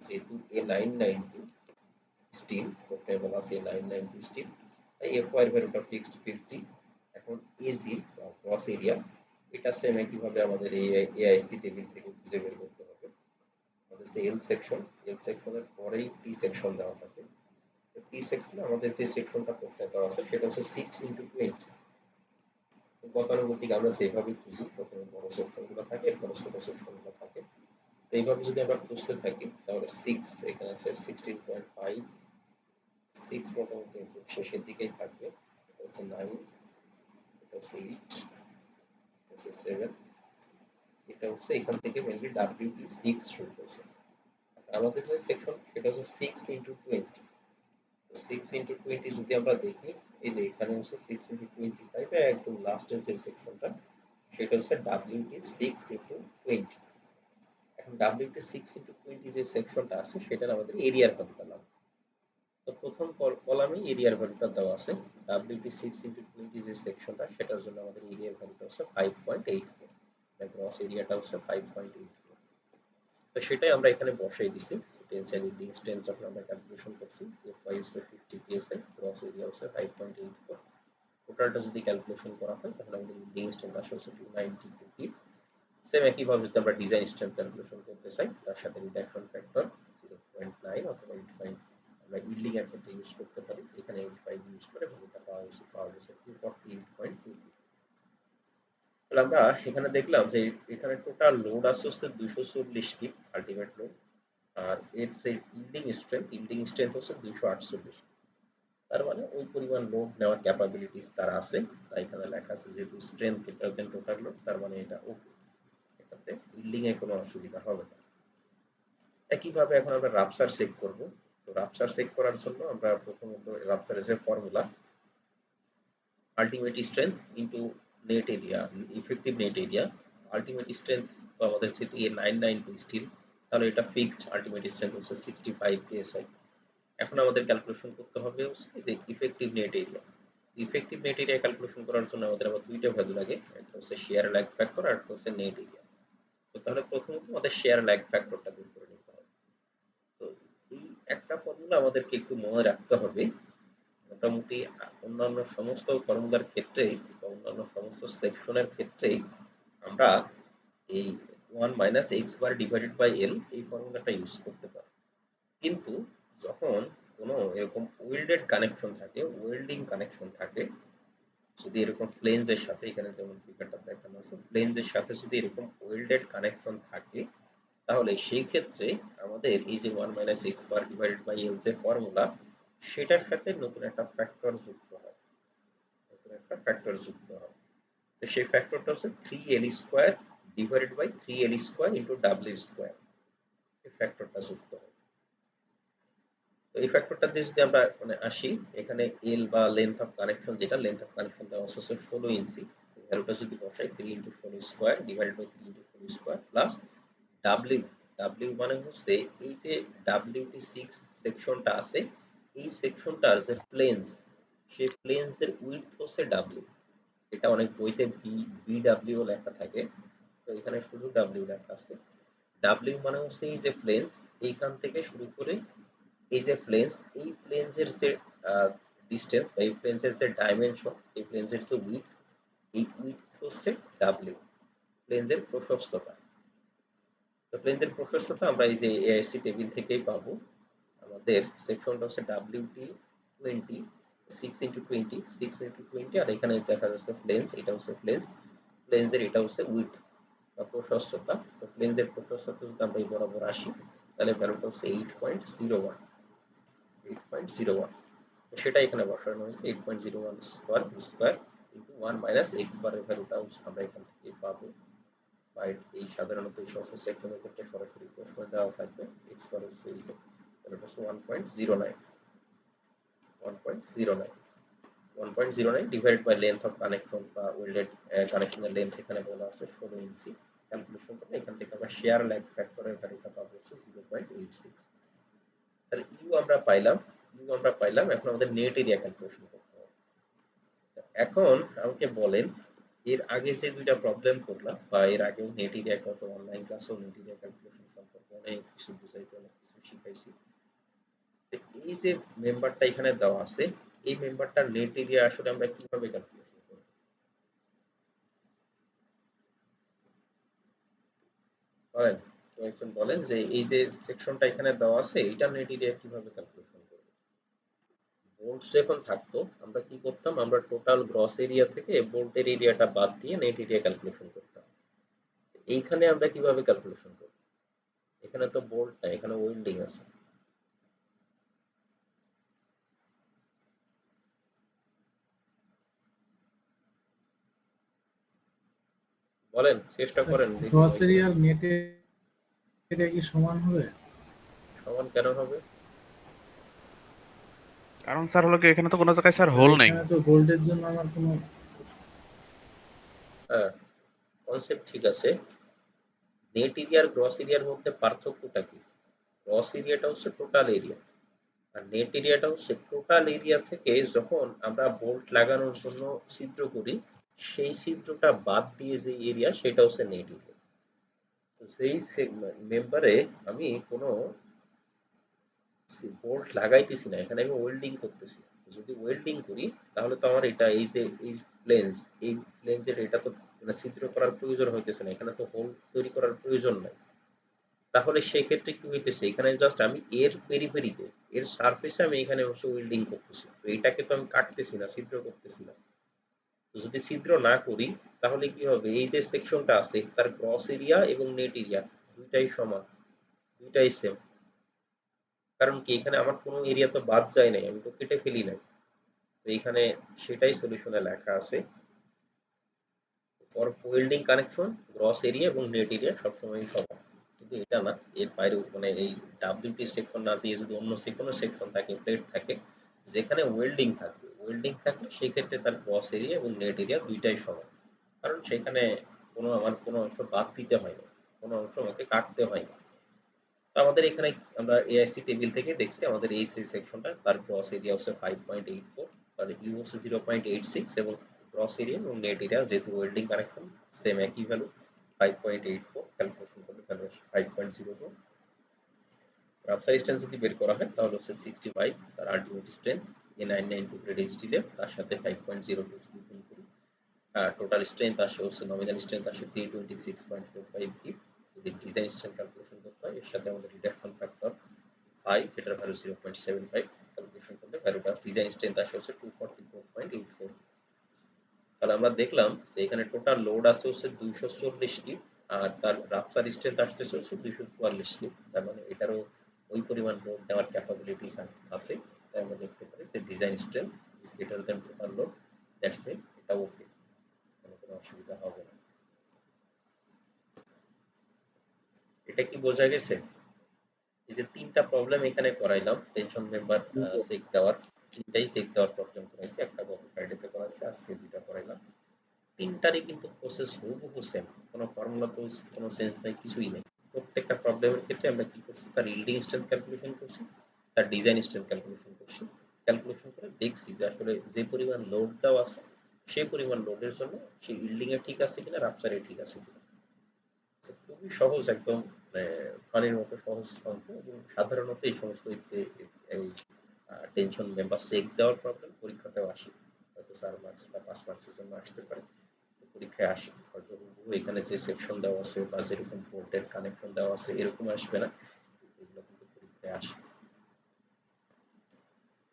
যেহেতু A992 স্টিল, প্রশ্নে বলা আছে A992 স্টিল, তাই Fy এর ভ্যালুটা ফিক্সড 50। এখন Ag বা গ্রস এরিয়া, এটা সেম একইভাবে আমাদের এই AIC টেবিল থেকে খুঁজে বের করতে হবে। আমাদের যে এল সেকশন, এল সেকশনের পরেই টি সেকশন দেওয়া থাকে। টি সেকশনে আমাদের যে সেকশনটা প্রশ্নে দেওয়া আছে সেটা হচ্ছে 6x20। গতানুগতিক আমরা সেভাবে খুঁজি, প্রথমে বড় সেকশনগুলো থাকে, এরপরে ছোট সেকশনগুলো থাকে। তো এইভাবে যদি আমরা খুঁজতে থাকি তাহলে 6 এখানে আছে 16.5, 6 মোটামুটি একদম শেষের দিকেই থাকবে। এটা হচ্ছে 9, এটা হচ্ছে 8, এটা হচ্ছে 7, এটা হচ্ছে এখান থেকে মেনলি WT6 শুরু করছে। আমাদের যে সেকশন সেটা হচ্ছে 6x20। 6x20 যদি আমরা দেখি, এই যে এখানে হচ্ছে 6x25, একদম লাস্টের যে সেকশনটা সেটা হচ্ছে WT6x20। এখন WT6x20 যে সেকশনটা আছে সেটার আমাদের এরিয়ার ভ্যালুটা লাগবে। তো প্রথম কলামে এরিয়ার ভ্যালুটা দেওয়া আছে। WT6x20 যে সেকশনটা সেটার জন্য আমাদের এরিয়ার ভ্যালুটা হচ্ছে 5.84, গ্রস এরিয়াটা হচ্ছে 5.84। তো সেটাই আমরা এখানে বসাই দিছি। টেনসাইল ইল্ডিং স্ট্রেংথ যখন আমরা ক্যালকুলেশন করছি, Fy হচ্ছে 50 psi, গ্রস এরিয়া হচ্ছে 5.84। টোটালটা যদি ক্যালকুলেশন করা হয় তাহলে আমাদের ইল্ডিং স্ট্রেংথ আসে হচ্ছে 292 কিপ। সেম একইভাবে যদি আমরা ডিজাইন স্ট্রেংথ ক্যালকুলেশন করতে চাই তার সাথে রিডাকশন ফ্যাক্টর 0.9 অথবা 85 আমরা ইল্ডিং এর ক্ষেত্রে ইউজ করতে পারি। এখানে 85 ইউজ করে ভ্যালুটা পাওয়া গেছে 248.2। তাহলে আমরা এখানে দেখলাম যে এখানে টোটাল লোড আছে হচ্ছে 240 কিপ আল্টিমেট লোড, আর এর যে ইল্ডিং স্ট্রেংথ হচ্ছে 248। তার মানে ওই পরিমাণ লোড নেওয়ার ক্যাপাবিলিটিস তার আছে। তাই এখানে লেখা আছে যেহেতু strength greater than total load, তার মানে এটা ওকে, এটাতে ইল্ডিং এ কোনো অসুবিধা হবে না। একইভাবে এখন আমরা রাপচার চেক করব। তো রাপচার চেক করার জন্য আমরা প্রথমত রাপচারের যে formula ultimate strength into net area, effective net area. Ultimate strength তো আমাদের যেটি 992 স্টিল, তাহলে এটা ফিক্সড আলটিমেট স্ট্রেংথ হচ্ছে 65 psi। এখন আমাদের ক্যালকুলেশন করতে হবে হচ্ছে যে effective net area. Effective net area calculation করার জন্য আমাদের আবার দুইটা ভ্যালু লাগে, একটা হচ্ছে শেয়ার ল্যাগ ফ্যাক্টর আর একটা হচ্ছে নেট এরিয়া। তো তাহলে প্রথমত আমাদের শেয়ার ল্যাগ ফ্যাক্টরটা বের করে নিতে হবে। তো এই একটা ফর্মুলা আমাদেরকে একটু মনে রাখতে হবে। মোটামুটি অন্যান্য সমস্ত ফর্মুলার ক্ষেত্রেই বা অন্যান্য সমস্ত সেকশনের ক্ষেত্রেই আমরা এই 1 minus x bar divided by l এই ফর্মুলাটা ইউজ করতে পারি। কিন্তু যখন কোনো এরকম ওয়েল্ডেড কানেকশন থাকে, ওয়েল্ডিং কানেকশন থাকে, যদি এরকম ফ্লেঞ্জের সাথে, এখানে যেমন ফিগারটা দেখানো আছে, ফ্লেঞ্জের সাথে যদি এরকম ওয়েল্ডেড কানেকশন থাকে, তাহলে সেই ক্ষেত্রে আমাদের এই যে 1 minus x bar divided by l যে ফর্মুলা, সেটার সাথে নতুন একটা ফ্যাক্টর যুক্ত হয়, নতুন একটা ফ্যাক্টর যুক্ত হয়। তো সেই ফ্যাক্টরটা হচ্ছে 3l square divided by 3l square into w square, এই ফ্যাক্টরটা যুক্ত হয়। তো এই ফ্যাক্টরটা দিয়ে যদি আমরা মানে আসি, এখানে এল বা লেন্থ অফ কানেকশন, যেটা লেন্থ অফ কানেকশন দেওয়া আছে 16 ইঞ্চি, ভ্যালুটা যদি বসাই 3 into 4 square divided by 3 into 4 square plus ডাব্লিউ। ডাব্লিউ মানে হচ্ছে এই যে WT6 সেকশনটা আছে, এই সেকশনটার যে ফ্লেঞ্জ, সেই ফ্লেঞ্জের উইডথ হচ্ছে ডাব্লিউ। এটা অনেক বইতে বিডব্লিউ লেখা থাকে, তো এখানে শুধু ডাব্লিউ লেখা আছে। ডাব্লিউ মানে হচ্ছে এই যে ফ্লেঞ্জ, এইখান থেকে শুরু করে এই যে ফ্লেঞ্জ, এই ফ্লেঞ্জের যে ডিস্টেন্স বা এই ফ্লেঞ্জের যে ডাইমেনশন, এই ফ্লেঞ্জের যে উইডথ, এই উইডথ হচ্ছে ডাব্লিউ, ফ্লেঞ্জের প্রশস্ততা। তো ফ্লেঞ্জের প্রশস্ততা আমরা এই যে এআইসি টেবিল থেকেই পাবো। আমাদের সেকশনটা হচ্ছে WT20, 6 ইন্টু 20, 6 ইন্টু 20, আর এখানে দেখা যাচ্ছে ফ্লেঞ্জ, এটা হচ্ছে ফ্লেঞ্জ, ফ্লেঞ্জের এটা হচ্ছে উইডথ বা প্রশস্ততা। তো ফ্লেঞ্জের প্রশস্ততা যদি আমরা এই বরাবর আসি, তাহলে ভ্যালুটা হচ্ছে 8.01, 8.01। তো সেটা এখানে বসানো হয়েছে 8.01 square square into 1 minus x বারের ভ্যালুটা আমরা এখান থেকে পাবো। বা এই সাধারণত এই সমস্ত সেকশনের ক্ষেত্রে সরাসরি প্রশ্ন দেওয়া থাকবে। এক্স বার হচ্ছে এই যে ভ্যালুটা হচ্ছে 1.09, 1.09, 1.09 divided by length of connection বা ওয়েল্ডেড কানেকশনের লেন্থ এখানে বলা আছে 16 ইঞ্চি। ক্যালকুলেশন করলে এখান থেকে আমরা শেয়ার ল্যাগ ফ্যাক্টরের ভ্যালুটা পাবো হচ্ছে 0.86। তাহলে ইউ আমরা পাইলাম, ইউ আমরা পাইলাম। এখন আমাদের নেট এরিয়া ক্যালকুলেশন করতে হবে। এখন আমাকে বলেন, এর আগে যে দুইটা প্রবলেম করলাম বা এর আগেও নেট এরিয়া কত অনলাইন ক্লাসেও নেট এরিয়া ক্যালকুলেশন সম্পর্কে অনেক কিছু বুঝাইছি, অনেক কিছু শিখাইছি। তো এই যে মেম্বারটা এখানে দেওয়া আছে, এই মেম্বারটার নেট এরিয়া আসলে আমরা কিভাবে ক্যালকুলেশন করব? বলেন, কেউ একজন বলেন যে এই যে সেকশনটা এখানে দেওয়া আছে, এইটার নেট এরিয়া কিভাবে ক্যালকুলেশন করব? বোল্ট যখন থাকতো আমরা কি করতাম, আমরা টোটাল গ্রস এরিয়া থেকে বোল্টের এরিয়াটা বাদ দিয়ে নেট এরিয়া ক্যালকুলেশন করতাম। এইখানে আমরা কিভাবে ক্যালকুলেশন করব? এখানে তো বোল্ট নাই, এখানে ওয়েল্ডিং আছে। বলেন, চেষ্টা স্যার, করেন দেখি গ্রস ভাই করে। এরিয়ার নেট এরিয়া কি সমান হবে? সমান কেন হবে? কারণ স্যার হলো কি এখানে তো কোনো জায়গায় স্যার স্যার হোল নেই। এখানে তো ভোল্টের জন্য আমার কোনো হ্যাঁ, কনসেপ্ট ঠিক আছে। নেট এরিয়া আর গ্রস এরিয়ার মধ্যে পার্থক্যটা কি? গ্রস এরিয়াটা হচ্ছে টোটাল এরিয়া, আর নেট এরিয়াটা হচ্ছে টোটাল এরিয়া থেকে যখন আমরা বোল্ট লাগানোর জন্য ছিদ্র করি, সেই ছিদ্রটা বাদ দিয়ে যে এরিয়া সেটা হচ্ছে নেট এরিয়া। তো যেই মেম্বারে আমি কোনো বোল্ট লাগাইতেছি না, এখানে আমি ওয়েল্ডিং করতেছি। যদি ওয়েল্ডিং করি তাহলে তো আমার এটা এই যে এই ফ্লেঞ্জ, এই ফ্লেঞ্জের এটা তো মানে ছিদ্র করার প্রয়োজন হইতেছে না, এখানে তো হোল তৈরি করার প্রয়োজন নাই। তাহলে সেই ক্ষেত্রে কি হইতেছে, এখানে জাস্ট আমি এর পেরিফেরিতে, এর সারফেসে আমি এখানে হচ্ছে ওয়েল্ডিং করতেছি। তো এটাকে তো আমি কাটতেছি না, ছিদ্র করতেছি না। তো যদি ছিদ্র না করি তাহলে কি হবে, এই যে সেকশনটা আছে তার গ্রস এরিয়া এবং নেট এরিয়া দুইটাই সমান, দুইটাই সেম। কারণ কি, এখানে আমার কোনো এরিয়া তো বাদ যায় নাই, আমি তো কেটে ফেলি নাই। তো এখানে সেটাই সলিউশনে লেখা আছে। For welding connection gross area এবং নেট এরিয়া সবসময় সমান। শুধু এটা না, এর বাইরেও মানে এই ডাব্লিউটি সেকশন না দিয়ে যদি অন্য কোনো সেকশন থাকে, প্লেট থাকে, যেখানে ওয়েল্ডিং থাকবে, ওয়েল্ডিং থাকলে সেই ক্ষেত্রে তার গ্রস এরিয়া এবং নেট এরিয়া দুইটাই সমান, কারণ সেখানে আমার কোনো অংশ বাদ দিতে হয় না, কোনো অংশ আমাকে কাটতে হয় না। তো আমাদের এখানে আমরা এআইসি টেবিল থেকে দেখছি আমাদের এই সেকশনটা তার গ্রস এরিয়া হচ্ছে 5.84, তাহলে ইউ হচ্ছে 0.86 এবং গ্রস এরিয়া এবং নেট এরিয়া যেহেতু ওয়েল্ডিং কানেকশন সেম একই ভ্যালু 5.84, ক্যালকুলেশন করলে ভ্যালু আসে 5.02। রাফসার স্ট্রেন্থ যদি বের করা হয় তাহলে হচ্ছে 65 তার আলটিমেট স্ট্রেন্থ, এ 992 গ্রেড স্টিলের, তার সাথে 5.02 যদি গুণ করি টোটাল স্ট্রেংথ আসে হচ্ছে নমিনাল স্ট্রেংথ আসে 326.45 কি। যদি ডিজাইন স্ট্রেংথ ক্যালকুলেশন করতে হয় এর সাথে আমাদের রিডাকশন ফ্যাক্টর আই সেটার ভ্যালু 0.75 ক্যালকুলেশন করলে ভ্যালুটা ডিজাইন স্ট্রেংথ আসে হচ্ছে 244.84। তাহলে আমরা দেখলাম যে এখানে টোটাল লোড আছে হচ্ছে 240 টি আর তার রাফসার স্ট্রেংথ আসতেছে হচ্ছে 244 টি, তার মানে এটারও ওই পরিমাণ লোড নেওয়ার ক্যাপাবিলিটি আছে। তাই আমরা দেখতে পারি যে design strength is greater than total load, that's mean এটা ওকে, কোনো অসুবিধা হবে না। এটা কি বোঝা গেছে? এই যে তিনটা প্রবলেম এখানে করাইলাম টেনশন মেম্বার চেক দেওয়ার, তিনটাই চেক দেওয়ার প্রবলেম করাইছি, একটা গত ফ্রাইডেতে করাইছি, আজকে দুইটা করাইলাম। তিনটারই কিন্তু প্রসেস হুবহু সেম, কোনো ফর্মুলা তো কোনো সেন্স নাই, কিছুই নেই। প্রত্যেকটা প্রবলেমের ক্ষেত্রে আমরা কি করছি, তার ইল্ডিং স্ট্রেন্থ ক্যালকুলেশন করছি, তার ডিজাইন স্ট্রেন্থ ক্যালকুলেশন করছি, ক্যালকুলেশন করে দেখছি যে আসলে যে পরিমাণ লোড দেওয়া আছে সেই পরিমাণ লোডের জন্য সেই ইল্ডিং এ ঠিক আছে কিনা, রাপচারে ঠিক আছে কিনা। খুবই সহজ, একদম পানির মতো সহজ অঙ্ক এবং সাধারণত এই সমস্ত এই টেনশন মেম্বার চেক দেওয়ার প্রবলেম পরীক্ষাতেও আসে, হয়তো 4 মার্কস বা 5 মার্কসের জন্য আসতে পারে, পরীক্ষায় আসে। হয়তো এখানে যে সেকশন দেওয়া আছে বা যেরকম পোর্টের কানেকশন দেওয়া আছে এরকম আসবে না, এগুলো কিন্তু পরীক্ষায় আসে।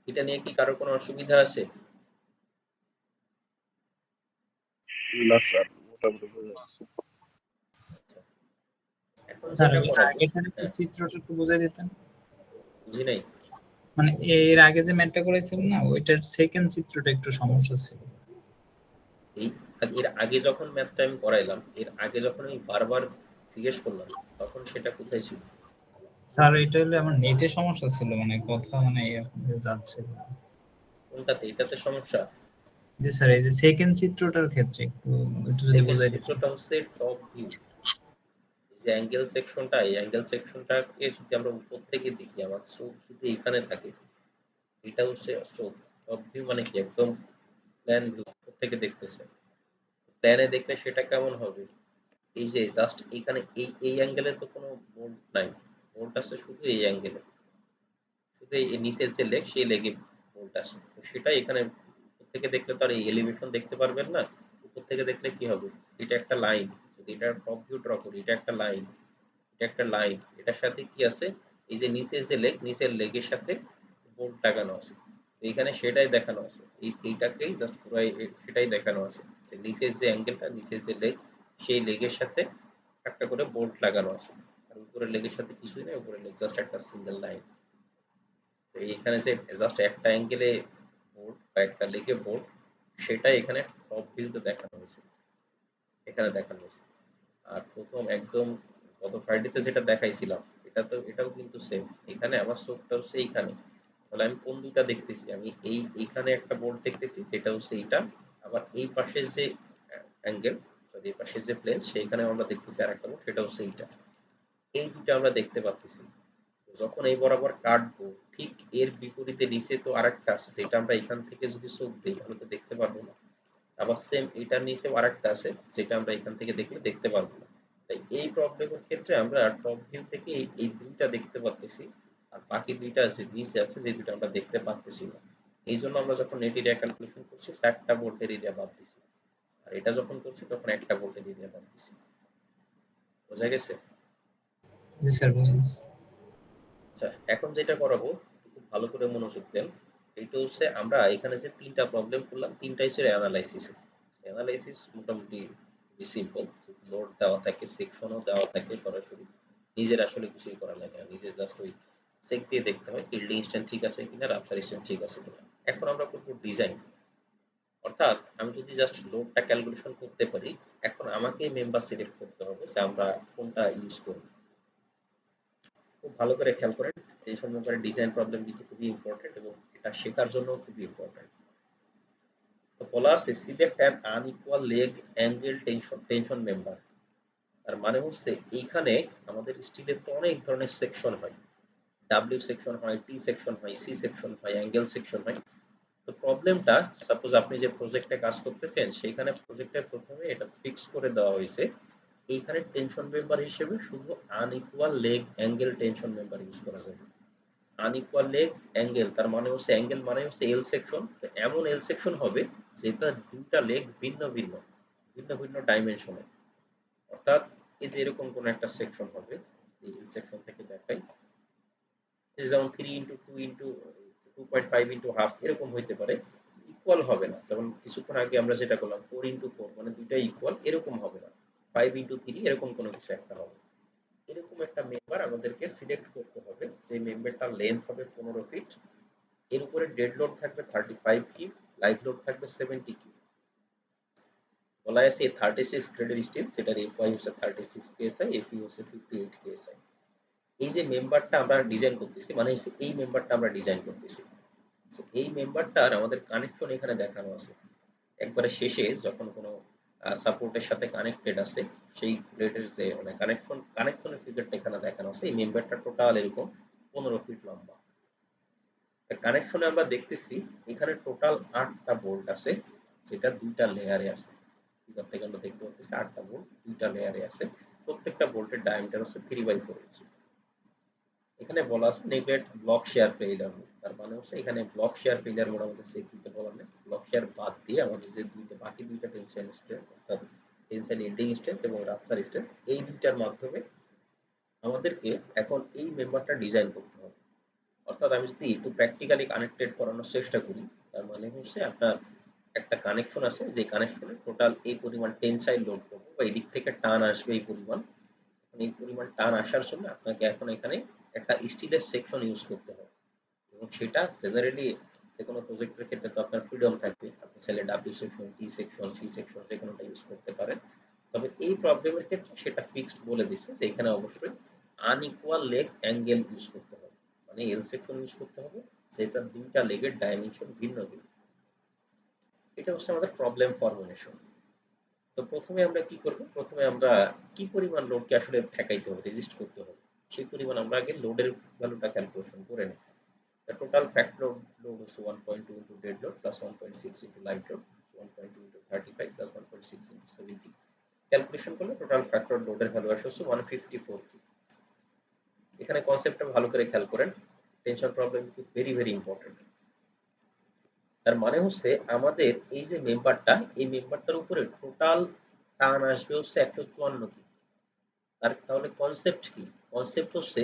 এটা নিয়ে কি কারো কোনো অসুবিধা আছে? না স্যার, মোটামুটি বুঝে গেছি। আচ্ছা, এখন স্যার যেটা করাবো, আগের একটু হ্যাঁ চিত্রটা একটু বুঝাই দিতেন। বুঝি নাই। মানে এর আগে যে ম্যাটটা করেছিলেন না, ওইটার সেকেন্ড চিত্রটা একটু সমস্যা ছিল। এই এর আগে যখন ম্যাথটা আমি করাইলাম, এর আগে যখন আমি বারবার জিজ্ঞেস করলাম তখন সেটা কোথায় ছিল? স্যার এটা হলো আমার নেটে সমস্যা ছিল, মানে কথা মানে এরকম যাচ্ছে। কোনটাতে? এটাতে সমস্যা? জি স্যার, এই যে সেকেন্ড চিত্রটার ক্ষেত্রে একটু একটু যদি সেকেন্ড বুঝাই দিতেন। চিত্রটা হচ্ছে টপ ভিউ, যে অ্যাঙ্গেল সেকশনটা, এই অ্যাঙ্গেল সেকশনটাকে যদি আমরা উপর থেকে দেখি, আমার চোখ যদি এখানে থাকে, এটা হচ্ছে চোখ। টপ ভিউ মানে কি, একদম প্ল্যান ভিউ, উপর থেকে দেখতেছে। প্ল্যানে দেখলে সেটা কেমন হবে? এই যে জাস্ট এখানে এই অ্যাঙ্গেলে তো কোনো বোল্ট নাই, বোল্ট আছে শুধু এই অ্যাঙ্গেলে, শুধু এই নিচের যে লেগ সেই লেগে বোল্ট আসে, তো সেটা এখানে উপর থেকে দেখলে তো আর এই এলিভেশন দেখতে পারবেন না। উপর থেকে দেখলে কি হবে, এটা একটা লাইন, যদি এটা টপ ভিউ ড্র করি, এটা একটা লাইন, এটা একটা লাইন, এটার সাথে কি আছে, এই যে নিচের যে লেগ, নিচের লেগের সাথে বোল্ট লাগানো আছে, তো এখানে সেটাই দেখানো আছে, এইটাকেই জাস্ট পুরো সেটাই দেখানো আছে যে নিচের যে অ্যাঙ্গেলটা, নিচের যে লেগ সেই লেগের সাথে একটা করে বোল্ট লাগানো আছে, আর উপরের লেগের সাথে কিছুই নেই, উপরের লেগ জাস্ট একটা সিঙ্গেল লাইন। তো এখানে যে জাস্ট একটা অ্যাঙ্গেলে বোল্ট বা একটা লেগে বোল্ট, সেটাই এখানে টপ ভিউতে দেখানো হয়েছে, এখানে দেখানো হয়েছে। আর প্রথম একদম গত ফ্রাইডেতে যেটা দেখাইছিলাম, এটাও কিন্তু সেম, এখানে আমার চোখটা হচ্ছে এইখানে, তাহলে আমি কোন দুইটা দেখতেছি, আমি এইখানে একটা বোল্ট দেখতেছি যেটা হচ্ছে এইটা, আবার এই পাশের যে অ্যাঙ্গেল, সরি এই পাশের যে প্লেন সেইখানে আমরা দেখতেছি আর একটা বোল্ট, সেটা হচ্ছে এইটা, এই দুইটা আমরা দেখতে পাচ্ছি। যখন এই বরাবর কাটবো, ঠিক এর বিপরীতে নিচে তো আরেকটা আছে, যেটা আমরা এখান থেকে যদি চোখ দিই তাহলে তো দেখতে পারবো না, আবার সেম এটার নিচেও আরেকটা আছে যেটা আমরা এখান থেকে দেখলে দেখতে পারবো না। তাই এই প্রবলেমের ক্ষেত্রে আমরা টপ ভিউ থেকে এই দুইটা দেখতে পাচ্ছি, আর বাকি দুইটা আছে নিচে আছে যে দুইটা আমরা দেখতে পাচ্ছি না। এই জন্য আমরা যখন নেট এরিয়া ক্যালকুলেশন করছি 4টা ভোল্টের এরিয়া বাদ দিছি, আর এটা যখন করছি তখন একটা ভোল্টের এরিয়া বাদ দিছি। বোঝা গেছে? জি স্যার, বুঝেছি। আচ্ছা, এখন যেটা করাবো খুব ভালো করে মনোযোগ দেন। এইটা হচ্ছে আমরা এখানে যে তিনটা প্রবলেম করলাম, তিনটাই ছিল অ্যানালাইসিস। অ্যানালাইসিস মোটামুটি সিম্পল, লোড দেওয়া থাকে, সেকশনও দেওয়া থাকে, সরাসরি নিজের আসলে কিছুই করা লাগে না, নিজে জাস্ট ওই চেক দিয়ে দেখতে হয় ইল্ডিং স্ট্রেন্থ ঠিক আছে কিনা, রাপচার স্ট্রেন্থ ঠিক আছে কিনা। এখন আমরা করবো ডিজাইন, অর্থাৎ আমি যদি জাস্ট লোডটা ক্যালকুলেশন করতে পারি, এখন আমাকে মেম্বার সিলেক্ট করতে হবে যে আমরা কোনটা ইউজ করব। খুব ভালো করে খেয়াল করেন, টেনশন মেম্বারের ডিজাইন প্রবলেম কিন্তু খুবই ইম্পর্টেন্ট এবং এটা শেখার জন্য খুবই ইম্পর্টেন্ট। তো বলা আছে select an unequal leg angle tension member. তার মানে হচ্ছে এইখানে আমাদের স্টিলের তো অনেক ধরনের সেকশন হয়, ডাব্লিউ সেকশন হয়, টি সেকশন হয়, সি সেকশন হয়, অ্যাঙ্গেল সেকশন হয়। তো প্রবলেমটা সাপোজ আপনি যে প্রজেক্টে কাজ করতেছেন সেইখানে প্রজেক্টের প্রথমে এটা ফিক্স করে দেওয়া হয়েছে এইখানে টেনশন মেম্বার হিসেবে শুধু unequal leg angle tension member use করা যাবে। আনইকুয়াল লেগ অ্যাঙ্গেল তার মানে হচ্ছে অ্যাঙ্গেল মানে হচ্ছে এল সেকশন, এমন এল সেকশন হবে যেটা দুটা লেগ ভিন্ন ভিন্ন ভিন্ন ভিন্ন ডাইমেনশনে। অর্থাৎ এই যে এরকম কোন একটা সেকশন হবে, এই এল সেকশন থেকে দেখাই, যেমন 3 ইন্টু 2 ইন্টু 2.5 ইন্টু হাফ এরকম হইতে পারে, ইকুয়াল হবে না। যেমন কিছুক্ষণ আগে আমরা যেটা করলাম 4 ইন্টু 4 মানে দুইটা ইকুয়াল, এরকম হবে না। 5 ইন্টু 3 এরকম কোনো কিছু একটা হবে। এরকম একটা মেম্বার আমাদেরকে সিলেক্ট করতে হবে, যে মেম্বারটার লেন্থ হবে 15 ফিট, এর উপরে ডেড লোড থাকবে 35 কিউ, লাইভ লোড থাকবে 70 কিউ। বলা আছে 36 গ্রেডের স্টিল, যেটার এফওয়াই হচ্ছে 36 কেএসআই, এফই হচ্ছে 58 কেএসআই। এই যে মেম্বারটা আমরা ডিজাইন করতেছি মানে এই মেম্বারটা আমরা ডিজাইন করতেছি, এই মেম্বারটার আমাদের কানেকশন এখানে দেখানো আছে। একবারে শেষে যখন কোনো সাপোর্টের সাথে কানেক্টেড আছে সেই প্লেটের যে মানে কানেকশনের ফিগারটা এখানে দেখানো আছে। এই মেম্বারটা টোটাল এরকম 15 ফিট লম্বা। কানেকশনে আমরা দেখতেছি এখানে টোটাল 8টা বোল্ট আছে, যেটা দুইটা লেয়ারে আছে। ফিগার থেকে আমরা দেখতে পাচ্ছি 8টা বোল্ট দুইটা লেয়ারে আছে। প্রত্যেকটা বোল্টের ডায়ামিটার হচ্ছে 3/4 ইঞ্চি। এখানে বলা আছে neglect block share failure mode. তার মানে হচ্ছে এখানে ব্লক শেয়ার ফেইলিয়ার মোড আমাদের সেট দিতে বলা নেই। ব্লক শেয়ার বাদ দিয়ে আমাদের যে বাকি দুইটা টেনশন স্ট্রেন্থ অর্থাৎ টেনশন এন্ডিং স্ট্রেন্থ এবং রাপচার স্ট্রেন্থ, এই দুইটার মাধ্যমে আমাদেরকে এখন এই মেম্বারটা ডিজাইন করতে হবে। অর্থাৎ আমি যদি একটু প্র্যাকটিক্যালি কানেক্টেড করানোর চেষ্টা করি, তার মানে হচ্ছে আপনার একটা কানেকশন আছে, যে কানেকশনে টোটাল এই পরিমাণ টেনসাইল লোড করবো বা এই দিক থেকে টান আসবে এই পরিমাণ। এই পরিমাণ টান আসার জন্য আপনাকে এখন এখানে একটা স্টিলের সেকশন ইউজ করতে হবে এবং সেটা জেনারেলি যে কোনো প্রজেক্টের ক্ষেত্রে তো আপনার ফ্রিডম থাকবে, আপনি চাইলে W section, T section, C section যে কোনোটা ইউজ করতে পারেন। তবে এই প্রবলেমের ক্ষেত্রে সেটা ফিক্সড বলে দিচ্ছে যে এখানে অবশ্যই আনইকুয়াল লেগ অ্যাঙ্গেল ইউজ করতে হবে, মানে এল সেকশন ইউজ করতে হবে যেটা দুইটা লেগের ডাইমেনশন ভিন্ন ভিন্ন। এটা হচ্ছে আমাদের প্রবলেম ফর্মুলেশন। তো প্রথমে আমরা কি করব, প্রথমে আমরা কি পরিমাণ লোডকে আসলে ঠেকাইতে হবে, রেজিস্ট করতে হবে, সেই পরিমাণ আমরা আগে লোডের ভ্যালুটা ক্যালকুলেশন করে নেব। The total factor load is 1.2 into dead load plus 1.6 into live load, 1.2 into 35 plus 1.6 into 70 calculation করলে টোটাল ফ্যাক্টর লোডের ভ্যালু আসে 154 কি। এখানে কনসেপ্টটা ভালো করে খেয়াল করেন, টেনশন প্রবলেম কিন্তু ভেরি ভেরি ইম্পর্টেন্ট। তার মানে হচ্ছে আমাদের এই যে মেম্বারটা, এই মেম্বারটার উপরে টোটাল টান আসবে হচ্ছে 154 কি। তাহলে কনসেপ্ট কি, কনসেপ্ট হচ্ছে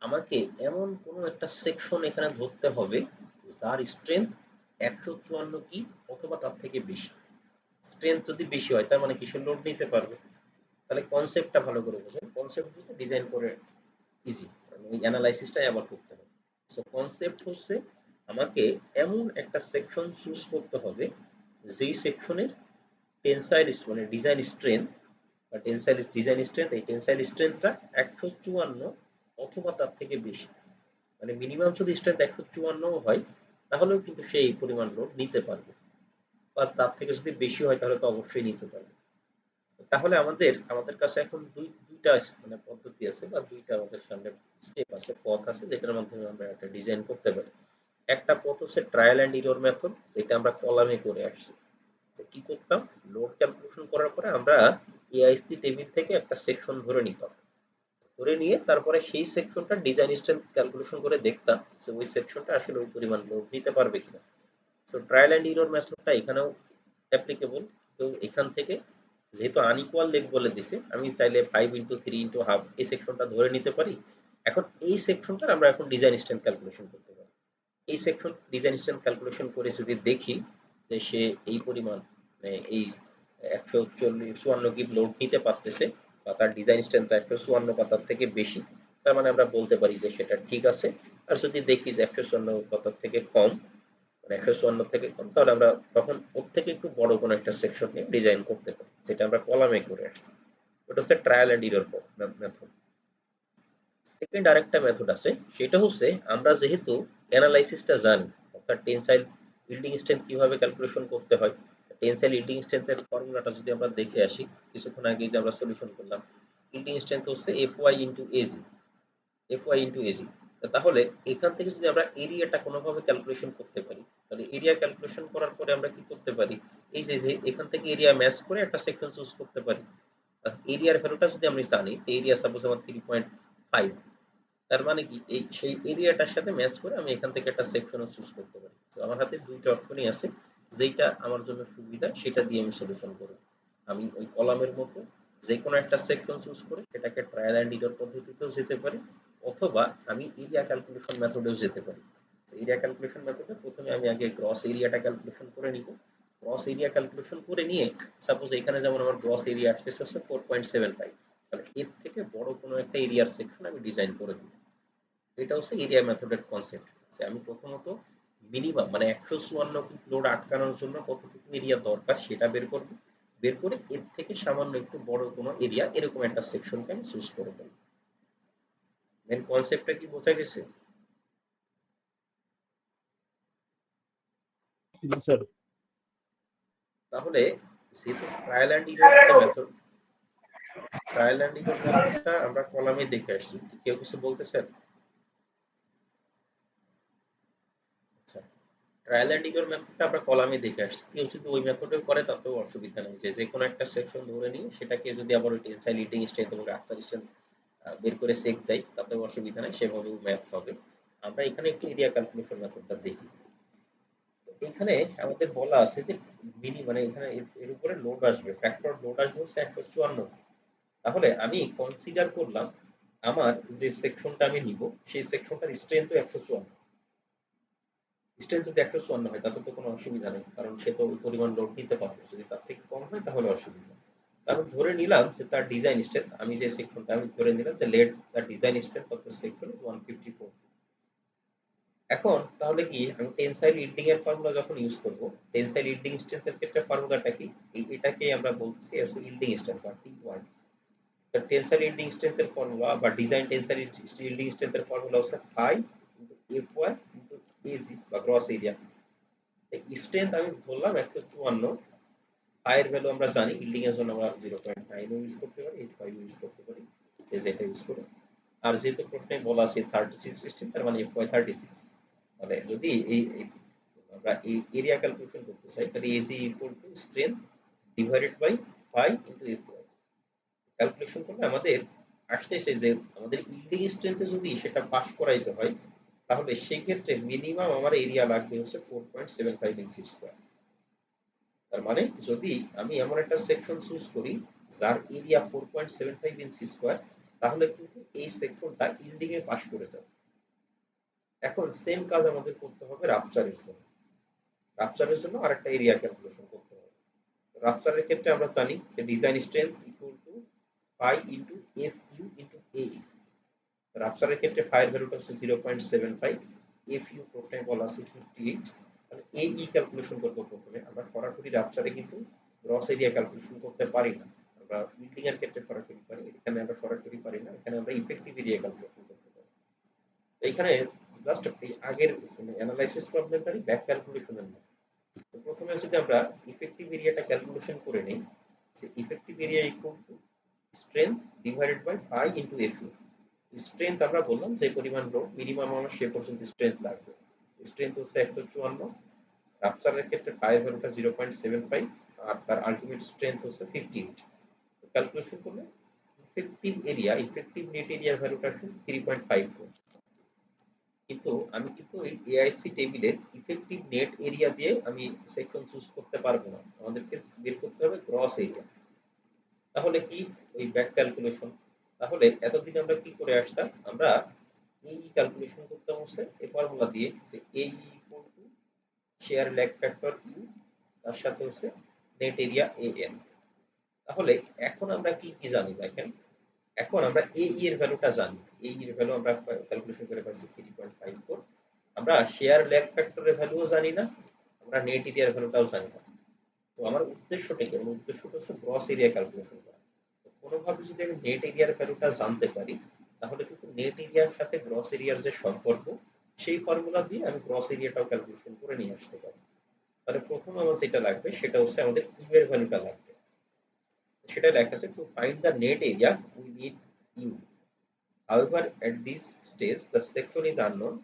আমাকে এমন কোনো একটা সেকশন এখানে ধরতে হবে যার স্ট্রেংথ 154 কি অথবা তার থেকে বেশি। স্ট্রেংথ যদি বেশি হয় তার মানে কিসের লোড নিতে পারবে। তাহলে কনসেপ্টটা ভালো করে বোঝেন, কনসেপ্ট বুঝে ডিজাইন করে ইজি, ওই অ্যানালাইসিসটাই আবার করতে হবে। সো কনসেপ্ট হচ্ছে আমাকে এমন একটা সেকশন চুজ করতে হবে যেই সেকশনের টেনসাইল মানে ডিজাইন স্ট্রেংথ বা টেনসাইল ডিজাইন স্ট্রেংথ, এই টেনসাইল স্ট্রেংথটা 154 অথবা তার থেকে বেশি। মানে মিনিমাম যদি স্ট্রেংথ 154 হয় তাহলেও কিন্তু সেই পরিমাণ লোড নিতে পারবে, বা তার থেকে যদি বেশি হয় তাহলে তো অবশ্যই নিতে পারবে। তাহলে আমাদের কাছে এখন দুইটা মানে পদ্ধতি আছে বা দুইটা আমাদের সামনে স্টেপ আছে, পথ আছে, যেটার মাধ্যমে আমরা একটা ডিজাইন করতে পারি। একটা পথ হচ্ছে ট্রায়াল অ্যান্ড এরর মেথড, যেটা আমরা কলামে করে আসছি। তো কি করতাম, লোড ক্যালকুলেশন করার পরে আমরা এআইসি টেবিল থেকে একটা সেকশন ধরে নিতাম, ধরে নিয়ে তারপরে সেই সেকশনটা ডিজাইন স্ট্রেংথ ক্যালকুলেশন করে দেখতাম যে ওই সেকশনটা আসলে ওই পরিমাণ লোড নিতে পারবে কিনা। সো ট্রায়াল অ্যান্ড এরর মেথডটা এখানেও অ্যাপ্লিকেবল। তো এখান থেকে যেহেতু আনইকুয়াল লেগ বলে দিছে, আমি চাইলে 5 ইন্টু 3 ইন্টু হাফ এই সেকশনটা ধরে নিতে পারি। এখন এই সেকশনটার আমরা এখন ডিজাইন স্ট্রেংথ ক্যালকুলেশন করতে পারি। এই সেকশন ডিজাইন স্ট্রেংথ ক্যালকুলেশন করে যদি দেখি যে সে এই পরিমাণ মানে এই 154 কি লোড নিতে পারতেছে বা তার ডিজাইন স্ট্রেংথ 154 বা তার থেকে বেশি, তার মানে আমরা বলতে পারি যে সেটা ঠিক আছে। আর যদি দেখি যে 154 বা তার থেকে কম, মানে 154 থেকে কম, তাহলে আমরা তখন ওর থেকে একটু বড় কোনো একটা সেকশন নিয়ে ডিজাইন করতে পারি, যেটা আমরা কলামে করে আসি। ওটা হচ্ছে trial and error method. Second আরেকটা মেথড আছে, সেটা হচ্ছে আমরা যেহেতু অ্যানালাইসিসটা জানি, অর্থাৎ টেনসাইল ইল্ডিং স্ট্রেংথ কিভাবে ক্যালকুলেশন করতে হয়, টেনসাইল ইল্ডিং স্ট্রেংথের ফর্মুলাটা যদি আমরা দেখে আসি, কিছুক্ষণ আগে যে আমরা সলিউশন করলাম, ইল্ডিং স্ট্রেংথ হচ্ছে Fy into AG, Fy into AG. তাহলে এখান থেকে যদি আমরা এরিয়াটা কোনোভাবে ক্যালকুলেশন করতে পারি, তাহলে এরিয়া ক্যালকুলেশন করার পরে আমরা কি করতে পারি, এই যে এখান থেকে এরিয়া ম্যাচ করে একটা সেকশন চুজ করতে পারি। এরিয়ার ভ্যালুটা যদি আমি জানি যে এরিয়া সাপোজ আমার 3.5, তার মানে কি এই সেই এরিয়াটার সাথে ম্যাচ করে আমি এখান থেকে একটা সেকশনও চুজ করতে পারি। তো আমার হাতে দুইটা অপশনই আছে, যেটা আমার জন্য সুবিধা সেটা দিয়ে আমি সলিউশন করব। আমি ওই কলামের মতো যে কোনো একটা সেকশন চুজ করে সেটাকে ট্রায়াল অ্যান্ড এরর পদ্ধতিতেও যেতে পারি, অথবা আমি এরিয়া ক্যালকুলেশন মেথডেও যেতে পারি। এরিয়া ক্যালকুলেশন মেথডে প্রথমে আমি আগে গ্রস এরিয়াটা ক্যালকুলেশন করে নিব। গ্রস এরিয়া ক্যালকুলেশন করে নিয়ে সাপোজ এখানে যেমন আমার গ্রস এরিয়া আসতেছে হচ্ছে 4.75, তাহলে এর থেকে বড় কোনো একটা এরিয়ার সেকশন আমি ডিজাইন করে দিব। এটা হচ্ছে এরিয়া মেথডের কনসেপ্ট। যে আমি প্রথমত মিনিমাম মানে 154 ফিট লোড আটকানোর জন্য কতটুকু এরিয়া দরকার সেটা বের করব, বের করে এর থেকে সামান্য একটু বড় কোনো এরিয়া এরকম একটা সেকশনকে আমি চুজ করে দেব। মেন কনসেপ্টটা কি বোঝা গেছে? জি স্যার। তাহলে যেহেতু ট্রায়াল অ্যান্ড এরর যে মেথড, ট্রায়াল অ্যান্ড এরর মেথডটা আমরা কলামে দেখে আসছি, কেউ কিছু বলতে চান? আচ্ছা, ট্রায়াল অ্যান্ড এরর মেথডটা আমরা কলামে দেখে আসছি, কেউ যদি ওই মেথডেও করে তাতেও অসুবিধা নেই। যে কোনো একটা সেকশন ধরে নিয়ে সেটাকে যদি আবার ওই টেনসাইল লিডিং স্ট্রেংথ এবং রাফচার স্ট্রেংথ বের করে সেক দেয় তাতেও অসুবিধা নেই, সেভাবেও ম্যাথ হবে। আমরা এখানে একটু এরিয়া ক্যালকুলেশন মেথডটা দেখি। এখানে আমাদের বলা আছে যে মানে এখানে এর উপরে লোড আসবে, ফ্যাক্টর লোড আসবে হচ্ছে 154। তাহলে আমি কনসিডার করলাম আমার যে সেকশনটা আমি নিব সেই সেকশনটার স্ট্রেংথ 154। স্ট্রেংথ যদি 154 হয় তাতে তো কোনো অসুবিধা নেই, কারণ সে তো ওই পরিমাণ লোড দিতে পারবে। যদি তার থেকে কম হয় তাহলে অসুবিধা। তারপর ধরে নিলাম যে তার ডিজাইন স্ট্রেংথ, আমি যে সেকশনটা আমি ধরে নিলাম যে লেট তার design strength of the section is 154। এখন তাহলে কি আমি টেনসাইল ইল্ডিং এর ফর্মুলা যখন ইউজ করব, টেনসাইল ইল্ডিং স্ট্রেংথের ক্ষেত্রে ফর্মুলাটা কি, এটাকে আমরা বলছি হচ্ছে ইল্ডিং স্ট্রেংথ বা টিওয়াই। তো টেনসাইল ইল্ডিং স্ট্রেংথের ফর্মুলা বা ডিজাইন টেনসাইল ইল্ডিং স্ট্রেংথের ফর্মুলা হচ্ছে phi into FY into AG বা গ্রস এরিয়া। স্ট্রেংথ আমি ধরলাম 154, এর ভ্যালু আমরা জানি, ইল্ডিং এর জন্য আমরা 0.9 ইউজ করতে পারি, 85 ইউজ করতে পারি, যে যেটা ইউজ করে। আর যেহেতু প্রশ্নে বলা আছে 36 16, তার মানে FY 36। মানে যদি আমরা এই এরিয়া ক্যালকুলেশন করতে চাই তাহলে AC equal to strength divided by 5 into FY calculation করলে আমাদের আসতেছে যে আমাদের ইল্ডিং স্ট্রেংথে যদি সেটা পাস করাইতে হয় তাহলে সেই ক্ষেত্রে মিনিমাম আমার এরিয়া লাগবে হচ্ছে 4.75 ইঞ্চি স্কয়ার। তার মানে যদি আমি এমন একটা সেকশন চুজ করি যার এরিয়া 4.75 ইঞ্চি স্কয়ার, তাহলে কিন্তু এই সেকশনটা ইল্ডিং এ পাস করে যাবে। এখন সেম কাজ আমাদের করতে হবে রাপচারের জন্য। রাপচারের জন্য আরেকটা এরিয়া ক্যালকুলেশন করতে হবে। রাপচারের ক্ষেত্রে আমরা জানি যে design strength equal to phi into F U into A. রাপচারের ক্ষেত্রে ফায়ার ভ্যালুটা হচ্ছে 0.75, এফ ইউ প্রশ্নে বলা আছে 58। তাহলে এ ই ক্যালকুলেশন করব প্রথমে। আমরা সরাসরি রাপচারে কিন্তু গ্রস এরিয়া ক্যালকুলেশন করতে পারি না, আমরা বিল্ডিং এর ক্ষেত্রে সরাসরি পারি, এখানে আমরা সরাসরি পারি না, এখানে আমরা ইফেক্টিভ এরিয়া ক্যালকুলেশন করতে পারি। এইখানে জাস্ট এই আগের অ্যানালাইসিস প্রবলেমটারই ব্যাক ক্যালকুলেশনের না। তো প্রথমে যদি আমরা ইফেক্টিভ এরিয়াটা ক্যালকুলেশন করে নেই, যে effective area equal to strength divided by phi into F u. Strength আমরা বললাম যে পরিমাণ লোড মিনিমাম আমার সে পর্যন্ত স্ট্রেংথ লাগবে, স্ট্রেংথ হচ্ছে 154। রাপচারের ক্ষেত্রে ফায়ার ভ্যালুটা 0.75 আর তার আলটিমেট স্ট্রেংথ হচ্ছে 58। ক্যালকুলেশন করলে ইফেক্টিভ এরিয়া, ইফেক্টিভ নেট এরিয়ার ভ্যালুটা আসছে 3.54। কিন্তু আমি কিন্তু এই এআইসি টেবিলের ইফেক্টিভ নেট এরিয়া দিয়ে আমি সেকশন চুজ করতে পারবো না, আমাদেরকে বের করতে হবে গ্রস এরিয়া। তাহলে কি ওই ব্যাক ক্যালকুলেশন। তাহলে এতদিন আমরা কি করে আসতাম, আমরা এই ক্যালকুলেশন করতে হচ্ছে এই ফর্মুলা দিয়ে যে A equal to shear lag factor U তার সাথে হচ্ছে নেট এরিয়া এ এন। তাহলে এখন আমরা কি কি জানি দেখেন, এখন আমরা এ ই এর ভ্যালুটা জানি, এ ই এর ভ্যালু আমরা ক্যালকুলেশন করে পাচ্ছি 3.54। আমরা শেয়ার ল্যাগ ফ্যাক্টরের ভ্যালুও জানি না, আমরা নেট এরিয়ার ভ্যালুটাও জানি না। তো আমার উদ্দেশ্যটা কি, আমার উদ্দেশ্যটা হচ্ছে গ্রস এরিয়া ক্যালকুলেশন করা। কোনোভাবে যদি আমি নেট এরিয়ার ভ্যালুটা জানতে পারি তাহলে কিন্তু নেট এরিয়ার সাথে গ্রস এরিয়ার যে সম্পর্ক সেই ফর্মুলা দিয়ে আমি গ্রস এরিয়াটাও ক্যালকুলেশন করে নিয়ে আসতে পারি। তাহলে প্রথম আমার যেটা লাগবে সেটা হচ্ছে আমাদের ইউ এর ভ্যালুটা লাগবে। সেটা লেখা আছে to find the net area we need U. However, at this stage the section is unknown.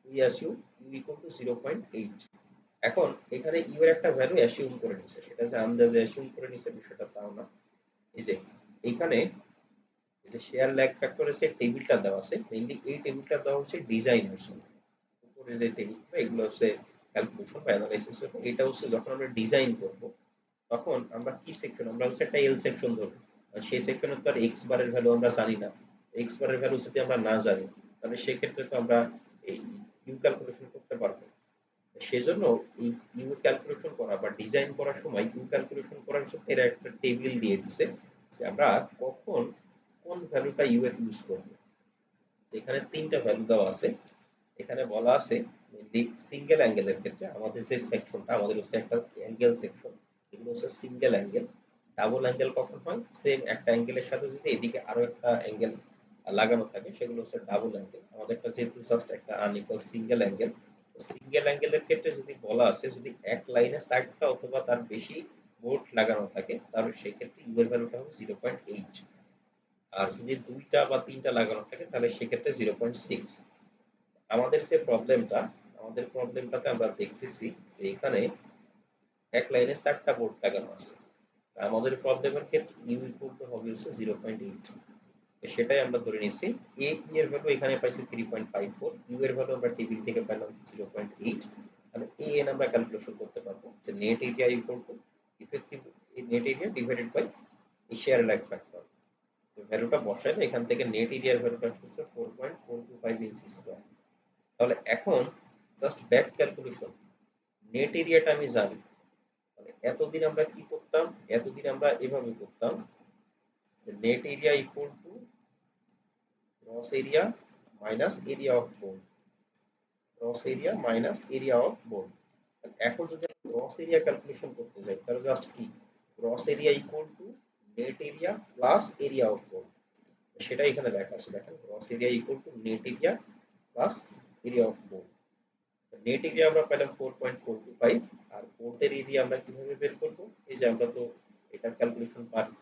We assume u equal to 0.8. এখন এখানে ইউ এর একটা ভ্যালু অ্যাসিউম করে নিছে, সেটা যে আন্দাজে অ্যাসিউম করে নিছে বিষয়টা তাও না। এই যে এখানে এই যে শেয়ার ল্যাগ ফ্যাক্টরের যে টেবিলটা দেওয়া আছে, মেইনলি এই টেবিলটা দেওয়া হচ্ছে ডিজাইনের জন্য। উপরে যে টেবিলটা এগুলো হচ্ছে ক্যালকুলেশন বা অ্যানালাইসিস জন্য। এটা হচ্ছে যখন আমরা ডিজাইন করব তখন আমরা কি সেকশন, আমরা হচ্ছে একটা এল সেকশন ধরব। আর সেই সেকশনের তো আর এক্স বারের ভ্যালু আমরা জানি না। এক্স বারের ভ্যালু যদি আমরা না জানি তাহলে সেই ক্ষেত্রে তো আমরা এই ইউ ক্যালকুলেশন করতে পারবো না। সেজন্য এই ইউ ক্যালকুলেশন করা বা ডিজাইন করার সময় ইউ ক্যালকুলেশন করার জন্য এরা একটা টেবিল দিয়ে দিচ্ছে যে আমরা কখন কোন ভ্যালুটা ইউ এর ইউজ করব। এখানে তিনটা ভ্যালু দেওয়া আছে। এখানে বলা আছে মেইনলি সিঙ্গেল অ্যাঙ্গেলের ক্ষেত্রে আমাদের যে সেকশনটা, আমাদের হচ্ছে একটা অ্যাঙ্গেল সেকশন, এগুলো হচ্ছে সিঙ্গেল অ্যাঙ্গেল। ডাবল অ্যাঙ্গেল কখন হয়, সেম একটা অ্যাঙ্গেলের সাথে যদি এদিকে আরো একটা অ্যাঙ্গেল লাগানো থাকে সেগুলো হচ্ছে ডাবল অ্যাঙ্গেল। আমাদেরটা যেহেতু জাস্ট একটা আনইকুয়াল সিঙ্গেল অ্যাঙ্গেল, সিঙ্গেল অ্যাঙ্গেলের ক্ষেত্রে যদি বলা আছে যদি এক লাইনে 60টা অথবা তার বেশি বোর্ড লাগানো থাকে তাহলে সেই ক্ষেত্রে ইউ এর ভ্যালুটা হবে 0.8। আর যদি দুইটা বা তিনটা লাগানো থাকে তাহলে সেক্ষেত্রে 0.6। আমাদের যে প্রবলেমটা, আমাদের প্রবলেমটাতে আমরা দেখতেছি যে এখানে এক লাইনে 4টা বোর্ড লাগানো আছে। আমাদের প্রবলেমের ক্ষেত্রে ইউ ইকুয়াল টু হবে হচ্ছে 0.8। সেটাই আমরা ধরে নিয়েছি। এ ই এর ভ্যালু এখানে পাইছি 3.54, ইউ এর ভ্যালু আমরা টেবিল থেকে পেলাম 0.8। তাহলে এ এন আমরা ক্যালকুলেশন করতে পারবো যে net area equal to effective net area divided by shear lag factor. তো ভ্যালুটা বসাইলে এখান থেকে নেট এরিয়ার ভ্যালুটা হচ্ছে 4.425 ইঞ্চি স্কয়ার। তাহলে এখন জাস্ট ব্যাক ক্যালকুলেশন, নেট এরিয়াটা আমি জানি। মানে এতদিন আমরা কি করতাম, এতদিন আমরা এভাবে করতাম যে net area equal two gross area minus area of board, gross area minus area of board. এখন যদি গ্রস এরিয়া ক্যালকুলেশন করতে যাই তাহলে জাস্ট কি gross area equal two net area plus area of board, সেটা এখানে লেখা আছে। দেখেন gross area equal two net area plus area of board. Net area আমরা পেলাম 4.425। আর বোর্ডের এরিয়া আমরা কিভাবে বের করব, এই যে আমরা তো এটা ক্যালকুলেশন পারি।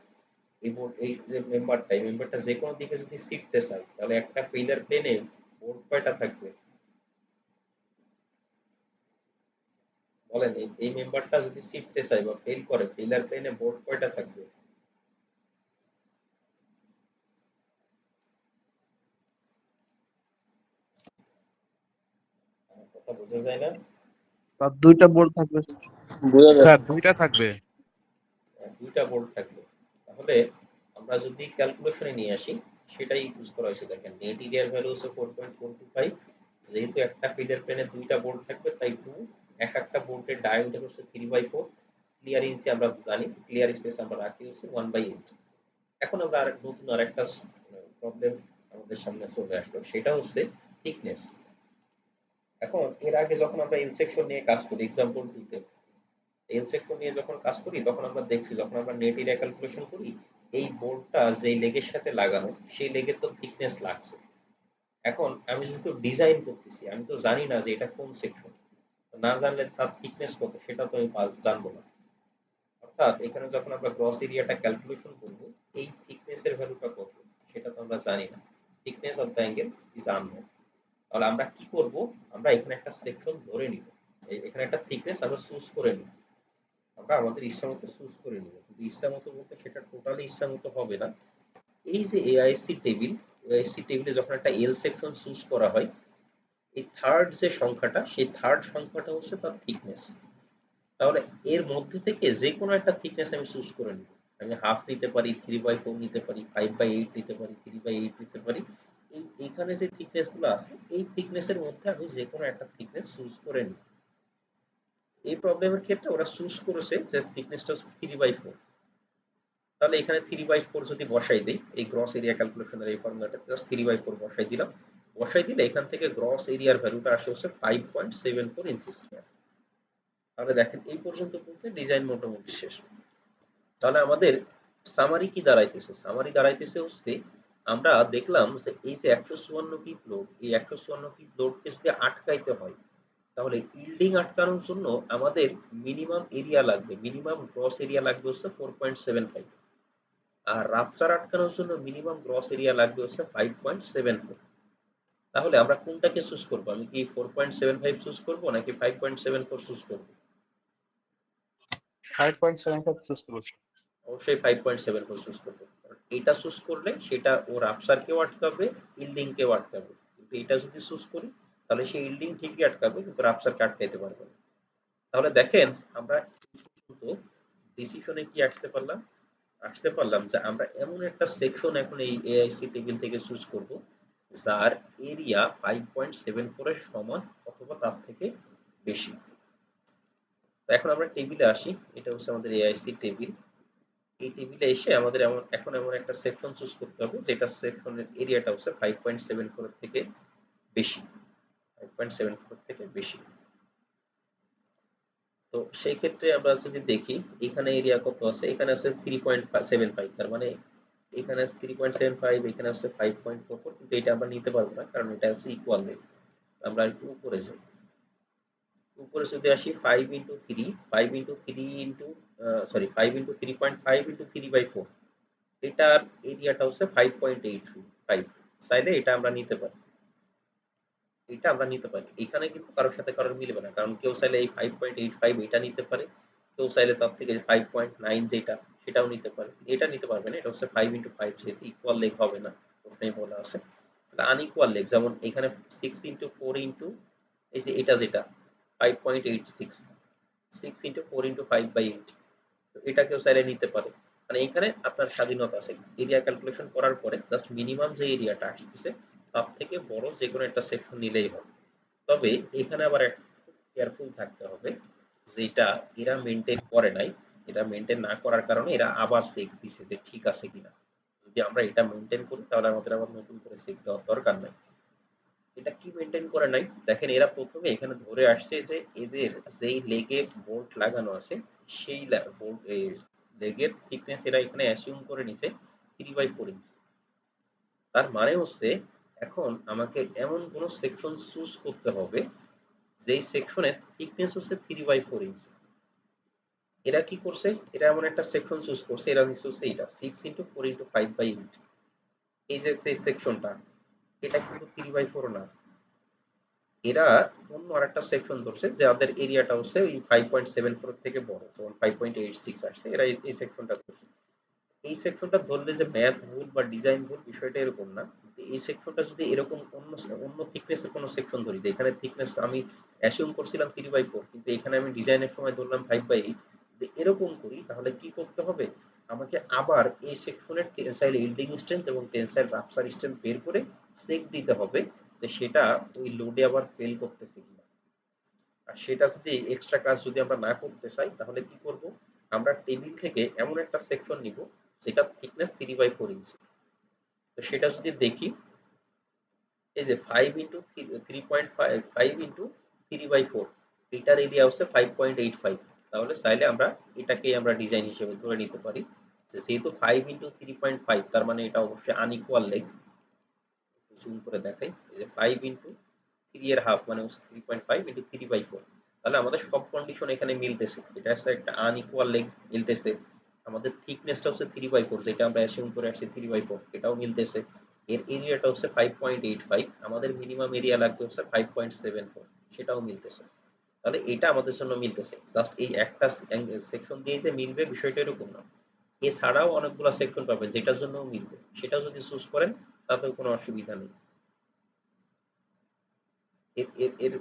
এই বোর্ড এই যে মেম্বারটা, এই মেম্বারটা যে কোনো দিকে যদি শিফটে চাই তাহলে একটা ফেইলার প্লেনে বোর্ড কয়টা থাকবে বলেন। এই মেম্বারটা যদি শিফটে চাই বা ফেল করে ফেইলার প্লেনে বোর্ড কয়টা থাকবে? আমার কথা বোঝা যায় না? তার দুইটা বোর্ড থাকবে বোঝা স্যার, যাচ্ছে। দুইটা থাকবে। দুইটা বোর্ড থাকবে। তাহলে আমরা যদি ক্যালকুলেশনে নিয়ে আসি সেটাই ইউজ করা হয়েছে। দেখেন নেট এরিয়ার ভ্যালু হচ্ছে 4.425, যেহেতু একটা ফিডার প্লেনে দুইটা বোর্ড থাকবে তাই 2, এক একটা বোর্ডের ডায়ামিটার হচ্ছে 3/4, ক্লিয়ার ইঞ্চি আমরা জানি, ক্লিয়ার স্পেস আমরা রাখি হচ্ছে 1/8। এখন আমরা নতুন আরেকটা প্রবলেম আমাদের সামনে চলে আসলো, সেটা হচ্ছে থিকনেস। এখন এর আগে যখন আমরা এল সেকশন নিয়ে কাজ করি এক্সাম্পল 2 তে, এল সেকশন নিয়ে যখন কাজ করি তখন আমরা দেখছি যখন আমরা নেট এরিয়া ক্যালকুলেশন করি এই বোর্ডটা যেই লেগের সাথে লাগানো সেই লেগের তো থিকনেস লাগছে। এখন আমি যেহেতু ডিজাইন করতেছি আমি তো জানি না যে এটা কোন সেকশন, না জানলে তার থিকনেস কত সেটা তো আমি জানবো না। অর্থাৎ এখানে যখন আমরা গ্রস এরিয়াটা ক্যালকুলেশন করব এই থিকনেসের ভ্যালুটা কত সেটা তো আমরা জানি না। Thickness of the angle is unknown. তাহলে আমরা কি করব, আমরা এখানে একটা সেকশন ধরে নিব, এখানে একটা থিকনেস আমরা চুজ করে নিব। আমরা আমাদের ইচ্ছা মতো চুজ করে নিব, কিন্তু ইচ্ছা মতো বলতে সেটা টোটালি ইচ্ছা মতো হবে না। এই যে এআইসি টেবিল, এআইসি টেবিলে যখন একটা এল সেকশন চুজ করা হয় এই থার্ড যে সংখ্যাটা সেই থার্ড সংখ্যাটা হচ্ছে তার থিকনেস। তাহলে এর মধ্যে থেকে যে কোনো একটা থিকনেস আমি চুজ করে নিব। আমি হাফ নিতে পারি, 3/4 নিতে পারি, 5/8 নিতে পারি, 3/8 নিতে পারি। এইখানে যে থিকনেস গুলো আছে এই থিকনেসের মধ্যে আমি যে কোনো একটা থিকনেস চুজ করে নিব। এই প্রবলেমের ক্ষেত্রে ওরা চুজ করেছে যে থিকনেসটা 3/4। তাহলে এখানে 3/4 যদি বসাই দেই এই গ্রস এরিয়া ক্যালকুলেশনের এই ফর্মুলাটা জাস্ট 3/4 বসাই দিলাম। বসাই দিলে এখান থেকে গ্রস এরিয়ার ভ্যালুটা আসে হচ্ছে 5.74 ইঞ্চি স্কয়ার। তাহলে দেখেন এই পর্যন্ত বলতে ডিজাইন মোটামুটি শেষ। তাহলে আমাদের সামারি কি দাঁড়াইতেছে, সামারি দাঁড়াইতেছে হচ্ছে আমরা দেখলাম যে এই যে 154 পিপ লোড, এই 154 পিপ লোডকে যদি আটকাইতে হয় তাহলে ইল্ডিং আটকানোর জন্য আমাদের মিনিমাম এরিয়া লাগবে, মিনিমাম গ্রস এরিয়া লাগবে হচ্ছে 4.75, আর রাপচার আটকানোর জন্য মিনিমাম গ্রস এরিয়া লাগবে হচ্ছে 5.74। তাহলে আমরা কোনটাকে চুজ করবো? আমি কি 4.75 চুজ করবো নাকি 5.74 চুজ করবো? 5.75 চুজ করছি। অবশ্যই 5.74 চুজ করবো, কারণ এটা চুজ করলে সেটা ওর আপসারকেও আটকাবে, ইল্ডিং কেও আটকাবে। কিন্তু এটা যদি চুজ করি তাহলে সেই ইল্ডিং ঠিকই আটকাবে কিন্তু আপসারকে আটকাইতে পারবে না। তাহলে দেখেন আমরা ডিসিশনে কি আসতে পারলাম যে আমরা এমন একটা সেকশন এখন এই এআইসি টেবিল থেকে চুজ করব যার এরিয়া 5.74 এর সমান অথবা তার থেকে বেশি। তো এখন আমরা টেবিলে আসি, এটা হচ্ছে আমাদের এআইসি টেবিল। এই টেবিলে এসে আমাদের এমন একটা সেকশন চুজ করতে হবে যেটা সেকশনের এরিয়াটা হচ্ছে 5.74 থেকে বেশি, 5.74 থেকে বেশি। তো সেই ক্ষেত্রে আমরা যদি দেখি এখানে এরিয়া কত আছে, এখানে আছে 3.75, তার মানে এখানে আছে 3.75, এখানে আছে 5.44, কিন্তু এটা আমরা নিতে পারবো না কারণ এটা হচ্ছে ইকুয়াল লেগ। আমরা একটু উপরে যাই, উপরে যদি আসি 5 into 3, 5 into 3 into sorry 5 into 3.5 into 3/4, এটার এরিয়াটা হচ্ছে 5.85। চাইলে এটা আমরা নিতে পারি, এটা আমরা নিতে পারি। এখানে কিন্তু কারোর সাথে কারোর মিলবে না, কারণ কেউ চাইলে এই 5.85 এটা নিতে পারে, কেউ চাইলে তার থেকে 5.9 যেটা সেটাও নিতে পারে। এটা নিতে পারবে না, এটা হচ্ছে 5 ইন্টু 5, যেহেতু ইকুয়াল লেগ হবে না, প্রশ্নেই বলা আছে। আনইকুয়াল লেগ, যেমন এখানে 6 ইন্টু 4 ইন্টু এই যে এটা যেটা 5.86, 6 ইন্টু 4 ইন্টু 5/8, তো এটা কেউ চাইলে নিতে পারে। মানে এখানে আপনার স্বাধীনতা আছে, এরিয়া ক্যালকুলেশন করার পরে জাস্ট মিনিমাম যে এরিয়াটা আসতেছে তার থেকে বড় যে কোনো একটা সেকশন নিলেই হবে। তবে এখানে আবার একটু কেয়ারফুল থাকতে হবে, যেটা এরা মেনটেন করে নাই, এটা মেনটেন না করার কারণে এরা আবার চেক দিছে যে ঠিক আছে কিনা। যদি আমরা এটা মেনটেন করি তাহলে আমাদের আবার নতুন করে চেক দেওয়ার দরকার নাই। এটা কি মেনটেন করে নাই দেখেন, এরা প্রথমে এখানে ধরে আসছে যে এদের যেই লেগে বোল্ট লাগানো আছে সেই লেগের থিকনেস এরা এখানে অ্যাসিউম করে নিছে 3/4 ইঞ্চি। তার মানে হচ্ছে এখন আমাকে এমন কোন সেকশন চুজ করতে হবে যেই সেকশনের থিকনেস হচ্ছে 3/4 ইঞ্চি। এরা কি করছে, এরা এমন একটা সেকশন চুজ করছে, এরা নিচ্ছে হচ্ছে এটা 6 ইন্টু 4 ইন্টু 5/8। এই যে সেই সেকশনটা, এটা কিন্তু 3/4 না, এরা অন্য আরেকটা সেকশন ধরছে যাদের এরিয়াটা হচ্ছে ওই 5.74 থেকে বড়, যেমন 5.86 আসছে, এরা এই সেকশনটা ধরছে। এই সেকশনটা ধরলে যে ম্যাথ ভুল বা ডিজাইন ভুল বিষয়টা এরকম না, কিন্তু এই সেকশনটা যদি এরকম অন্য অন্য থিকনেসের কোনো সেকশন ধরি, যে এখানে থিকনেস আমি অ্যাসিউম করছিলাম 3/4, কিন্তু এখানে আমি ডিজাইনের সময় ধরলাম 5/8, যদি এরকম করি তাহলে কি করতে হবে, আমাকে আবার এই সেকশনের টেনসাইল ইল্ডিং স্ট্রেংথ এবং টেনসাইল রাপচার স্ট্রেংথ বের করে চেক দিতে হবে যে সেটা ওই লোডে আবার ফেল করতেছে কিনা। আর সেটা যদি এক্সট্রা কাজ যদি আমরা না করতে চাই তাহলে কি করব, আমরা টেবিল থেকে এমন একটা সেকশন নিব যেটা থিকনেস 3/4 ইঞ্চি। তো সেটা যদি দেখি, এই যে 5 ইন্টু 3.5, 5 ইন্টু 3/4, এটার এরিয়া হচ্ছে 5.85। তাহলে চাইলে আমরা এটাকেই আমরা ডিজাইন হিসেবে ধরে নিতে পারি যে যেহেতু 5 ইন্টু 3.5, তার মানে এটা অবশ্যই আনইকুয়াল লেগ। জুম করে দেখাই, এই যে 5 ইন্টু 3 এর হাফ মানে হচ্ছে 3.5 ইন্টু 3/4, তাহলে আমাদের সব কন্ডিশন এখানে মিলতেছে। এটা হচ্ছে একটা আনইকুয়াল লেগ মিলতেছে, আমাদের থিকনেসটা হচ্ছে 3/4 যেটা আমরা অ্যাসিউম করে আসছি 3/4, এটাও মিলতেছে। এর এরিয়াটা হচ্ছে 5.85, আমাদের মিনিমাম এরিয়া লাগবে হচ্ছে 5.74, সেটাও মিলতেছে। তাহলে এটা আমাদের জন্য মিলতেছে, জাস্ট এই একটা সেকশন দিয়ে যে মিলবে বিষয়টা এরকম না, এছাড়াও অনেকগুলো সেকশন পাবেন যেটার জন্য মিলবে, সেটাও যদি চুজ করেন তাতেও কোনো অসুবিধা নেই।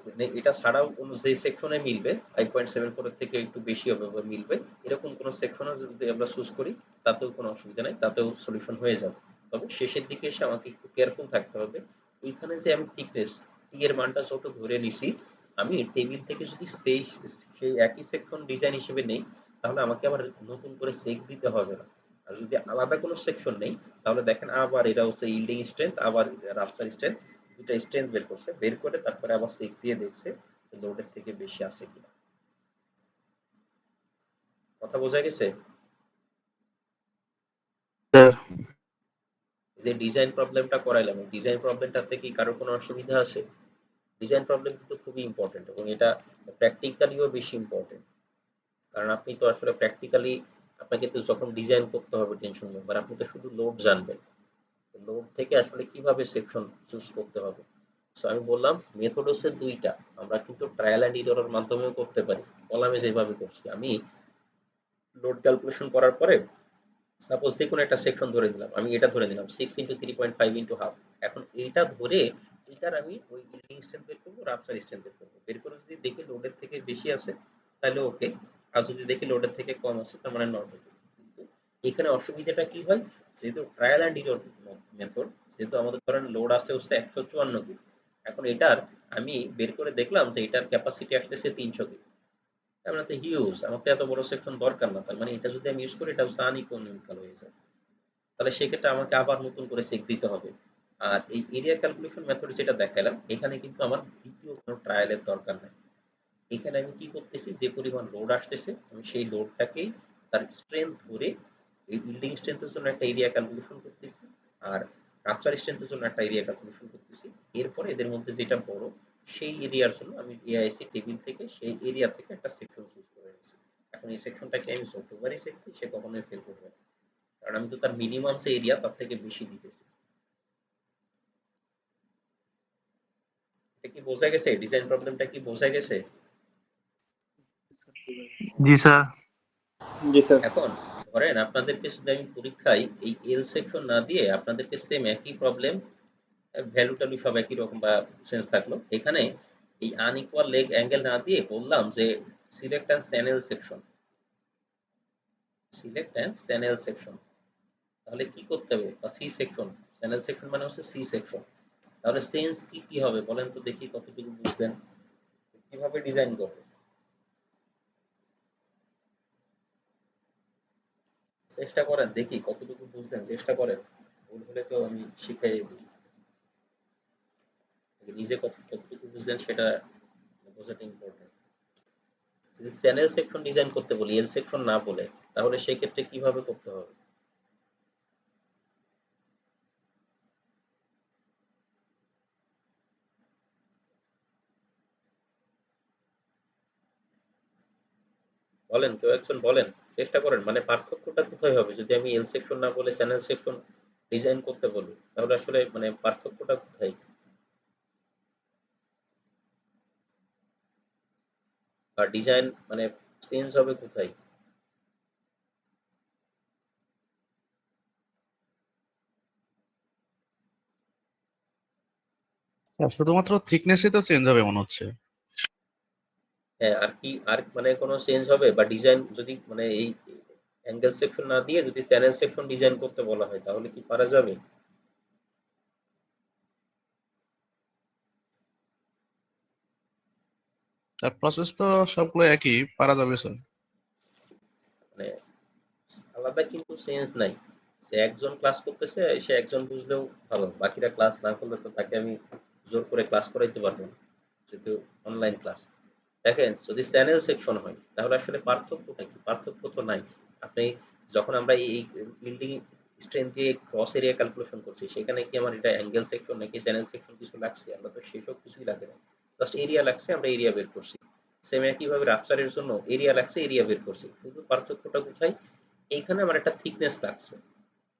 মানে এটা ছাড়াও অন্য যে সেকশনে মিলবে 5.74 এর থেকে একটু বেশি হবে বা মিলবে, এরকম কোন সেকশনও যদি আমরা চুজ করি তাতেও কোনো অসুবিধা নাই, তাতেও সলিউশন হয়ে যাবে। তবে শেষের দিকে এসে আমাকে একটু কেয়ারফুল থাকতে হবে, এইখানে যে আমি থিকনেস টি এর মানটা যত ধরে নিছি, আমি টেবিল থেকে যদি সেই একই সেকশন ডিজাইন হিসেবে নেই তাহলে আমাকে আবার নতুন করে চেক দিতে হবে না। আর যদি আলাদা কোনো সেকশন নেই তাহলে দেখেন আবার এটা হচ্ছে ইল্ডিং স্ট্রেংথ আবার রাস্তার স্ট্রেংথ, দুটা স্ট্রেংথ বের করছে, বের করে তারপরে আবার চেক দিয়ে দেখছে লোডের থেকে বেশি আছে কিনা। কথা বোঝা গেছে? স্যার যে ডিজাইন প্রবলেমটা করাইলাম, ডিজাইন প্রবলেমটাতে কি কারো কোনো অসুবিধা আছে? ডিজাইন প্রবলেম কিন্তু খুবই ইম্পর্টেন্ট এবং এটা প্র্যাকটিক্যালিও বেশি ইম্পর্টেন্ট। কারণ আপনি তো আসলে প্র্যাকটিক্যালি আপনাকে তো যখন ডিজাইন করতে হবে টেনশন মেম্বার, আপনি তো শুধু লোড জানবেন। লোড থেকে আসলে কিভাবে সেকশন চুজ করতে হবে। সো আমি বললাম মেথড হচ্ছে দুইটা, আমরা কিন্তু ট্রায়াল অ্যান্ড এররের মাধ্যমেও করতে পারি। কলামে যেভাবে করছি আমি লোড ক্যালকুলেশন করার পরে সাপোজ যে কোনো একটা সেকশন ধরে নিলাম, আমি এটা ধরে নিলাম 6 ইন্টু 3.5 ইন্টু হাফ। এখন এইটা ধরে এটার আমি ওই ইল্ডিং স্ট্রেন্থ বের করবো, রাপচার স্ট্রেন্থ বের করবো। বের করে যদি দেখি লোডের থেকে বেশি আছে তাহলে ওকে, আর যদি দেখি লোডের থেকে কম আছে তার মানে নট ওকে। কিন্তু এখানে অসুবিধাটা কি হয়, যেহেতু ট্রায়াল অ্যান্ড এরর মেথড, যেহেতু আমাদের ধরেন লোড আছে হচ্ছে 154 কেজি, এখন এটার আমি বের করে দেখলাম যে এটার ক্যাপাসিটি আসতেছে 300 কেজি। তার মানে তো হিউজ, আমার তো এত বড় সেকশন দরকার না। তার মানে এটা যদি আমি ইউজ করি এটা হচ্ছে আনইকোনমিক্যাল হয়ে যায়। তাহলে সেক্ষেত্রে আমাকে আবার নতুন করে চেক দিতে হবে। আর এই এরিয়া ক্যালকুলেশন মেথড যেটা দেখালাম এখানে কিন্তু আমার দ্বিতীয় কোনো ট্রায়ালের দরকার নাই। এখানে আমি কি করতেছি, যে পরিমাণ লোড আসতেছে আমি সেই লোডটাকেই তার স্ট্রেংথ ধরে এই ইল্ডিং স্ট্রেংথের জন্য একটা এরিয়া ক্যালকুলেশন করতেছি, আর রাপচার স্ট্রেংথের জন্য একটা এরিয়া ক্যালকুলেশন করতেছি। এরপরে এদের মধ্যে যেটা বড় সেই এরিয়ার জন্য আমি এআইসি টেবিল থেকে সেই এরিয়া থেকে একটা সেকশন চুজ করে নিচ্ছি। এখন এই সেকশনটাকে আমি যতবারই চেক দিই সে কখনোই ফেল করবে না, কারণ আমি তো তার মিনিমাম যে এরিয়া তার থেকে বেশি দিতেছি। এটা কি বোঝা গেছে? ডিজাইন প্রবলেমটা কি বোঝা গেছে? জি স্যার। জি স্যার। এখন ধরেন আপনাদেরকে যদি আমি পরীক্ষায় এই এল সেকশন না দিয়ে আপনাদেরকে সেম একই প্রবলেম, ভ্যালু ট্যালু সব একই রকম বা সেন্স থাকলো, এখানে এই আনইকুয়াল লেগ অ্যাঙ্গেল না দিয়ে বললাম যে select and channel section, select and channel section, তাহলে কি করতে হবে? বা সি সেকশন, চ্যানেল সেকশন মানে হচ্ছে সি সেকশন। তাহলে সেন্স কি কি হবে বলেন তো দেখি, কতটুকু বুঝবেন, কিভাবে ডিজাইন করবে? চেষ্টা করেন দেখি কতটুকু বুঝলেন, চেষ্টা করেন। ভুল হলে তো আমি শিখাই দিই। নিজে কতটুকু বুঝলেন সেটা বোঝাটা ইম্পর্টেন্ট। যদি চ্যানেল সেকশন ডিজাইন করতে বলি এল সেকশন না বলে, তাহলে সেই ক্ষেত্রে কিভাবে করতে হবে? বলেন, কেউ একজন বলেন, চেষ্টা করেন। মানে পার্থক্যটা কোথায় হবে যদি আমি এল সেকশন না বলে চ্যানেল সেকশন ডিজাইন করতে বলি? তাহলে আসলে মানে পার্থক্যটা কোথায় বা ডিজাইন মানে চেঞ্জ হবে কোথায়? শুধুমাত্র থিকনেসই তো চেঞ্জ হবে মনে হচ্ছে। হ্যাঁ, আর কি আর মানে কোনো চেঞ্জ হবে বা ডিজাইন যদি মানে এই অ্যাঙ্গেল সেকশন না দিয়ে যদি চ্যানেল সেকশন ডিজাইন করতে বলা হয় তাহলে কি পারা যাবে? তার প্রসেস তো সবগুলো একই, পারা যাবে স্যার। মানে আলাদা কিন্তু চেঞ্জ নাই। সে একজন ক্লাস করতেছে, সে একজন বুঝলেও ভালো, বাকিরা ক্লাস না করলে তো তাকে আমি জোর করে ক্লাস করাইতে পারবো না, যেহেতু অনলাইন ক্লাস। দেখেন যদি চ্যানেল সেকশন হয় তাহলে আসলে পার্থক্যটা কি? পার্থক্য তো নাই। আপনি যখন আমরা এই ইল্ডিং স্ট্রেন্থ দিয়ে ক্রস এরিয়া ক্যালকুলেশন করছি সেখানে কি আমার এটা অ্যাঙ্গেল সেকশন নাকি চ্যানেল সেকশন কিছু লাগছে? আমরা তো সেসব কিছুই লাগে না, জাস্ট এরিয়া লাগছে, আমরা এরিয়া বের করছি। সেম একইভাবে রাপচারের জন্য এরিয়া লাগছে, এরিয়া বের করছি। কিন্তু পার্থক্যটা কোথায়? এইখানে আমার একটা থিকনেস লাগছে।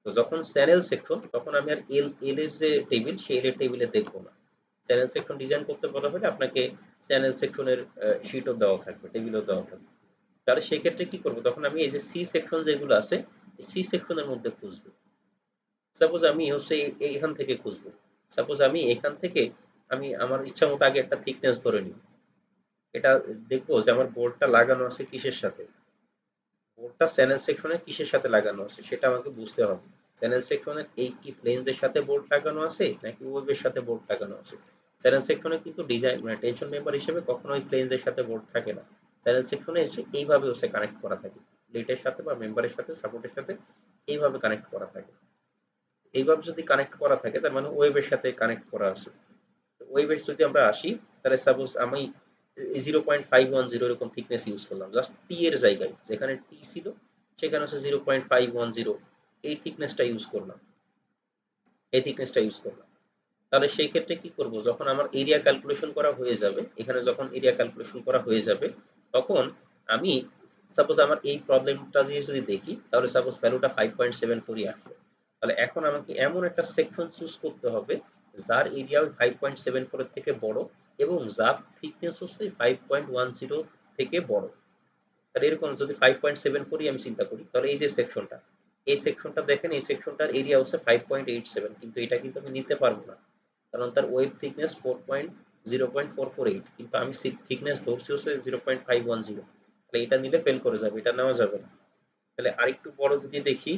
তো যখন চ্যানেল সেকশন তখন আমি আর এল এর যে টেবিল সেই এল এর টেবিলে দেখবো না। চ্যানেল সেকশন ডিজাইন করতে বলা হলে আপনাকে চ্যানেল সেকশনের শিটও দেওয়া থাকবে, টেবিলও দেওয়া থাকবে। তাহলে সেই ক্ষেত্রে কি করব, তখন আমি এই যে সি সেকশন যেগুলো আছে এই সি সেকশনের মধ্যে খুঁজবো। সাপোজ আমি হচ্ছে এইখান থেকে খুঁজবো। সাপোজ আমি এখান থেকে আমি আমার ইচ্ছা মতো আগে একটা থিকনেস ধরে নিই। এটা দেখবো যে আমার বোর্ডটা লাগানো আছে কিসের সাথে, বোর্ডটা চ্যানেল সেকশনে কিসের সাথে লাগানো আছে সেটা আমাকে বুঝতে হবে। চ্যানেল সেকশনের এই কি ফ্লেঞ্জের সাথে বোর্ড লাগানো আছে নাকি ওয়েবের সাথে বোর্ড লাগানো আছে? চ্যানেল সেকশনে কিন্তু ডিজাইন মানে টেনশন মেম্বার হিসেবে কখনোই ফ্লেঞ্জের সাথে বোর্ড থাকে না। চ্যানেল সেকশনে এসে এইভাবে হচ্ছে কানেক্ট করা থাকে, লেটের সাথে বা মেম্বারের সাথে সাপোর্টের সাথে এইভাবে কানেক্ট করা থাকে। এইভাবে যদি কানেক্ট করা থাকে তার মানে ওয়েবের সাথে কানেক্ট করা আছে। ওয়েবে যদি আমরা আসি তাহলে সাপোজ আমি 0.510 এরকম থিকনেস ইউজ করলাম জাস্ট টি এর জায়গায়, যেখানে টি ছিল সেখানে হচ্ছে 0.510 এই থিকনেসটা ইউজ করলাম। এই থিকনেসটা ইউজ করলাম। তাহলে সেই ক্ষেত্রে কি করব, যখন আমার এরিয়া ক্যালকুলেশন করা হয়ে যাবে, এখানে যখন এরিয়া ক্যালকুলেশন করা হয়ে যাবে, তখন আমি সাপোজ আমার এই প্রবলেমটা দিয়ে যদি দেখি, তাহলে সাপোজ ভ্যালুটা 5.74 আসলো। তাহলে এখন আমাকে এমন একটা সেকশন চুজ করতে হবে যার এরিয়া 5.74 এর থেকে বড় এবং যার থিকনেস হচ্ছে 5.10 থেকে বড়। তাহলে এরকম যদি 5.74 আমি চিন্তা করি, তাহলে এই যে সেকশনটা, এই সেকশনটা দেখেন, এই সেকশনটার এরিয়া হচ্ছে 5.87, কিন্তু এটা কিন্তু আমি নিতে পারবো না, কারণ তার ওয়েব থিকনেস 0.448, কিন্তু আমি থিকনেস ধরছি হচ্ছে 0.510। তাহলে এটা নিলে ফেল করে যাবে, এটা নেওয়া যাবে না। তাহলে আরেকটু বড় যদি দেখি,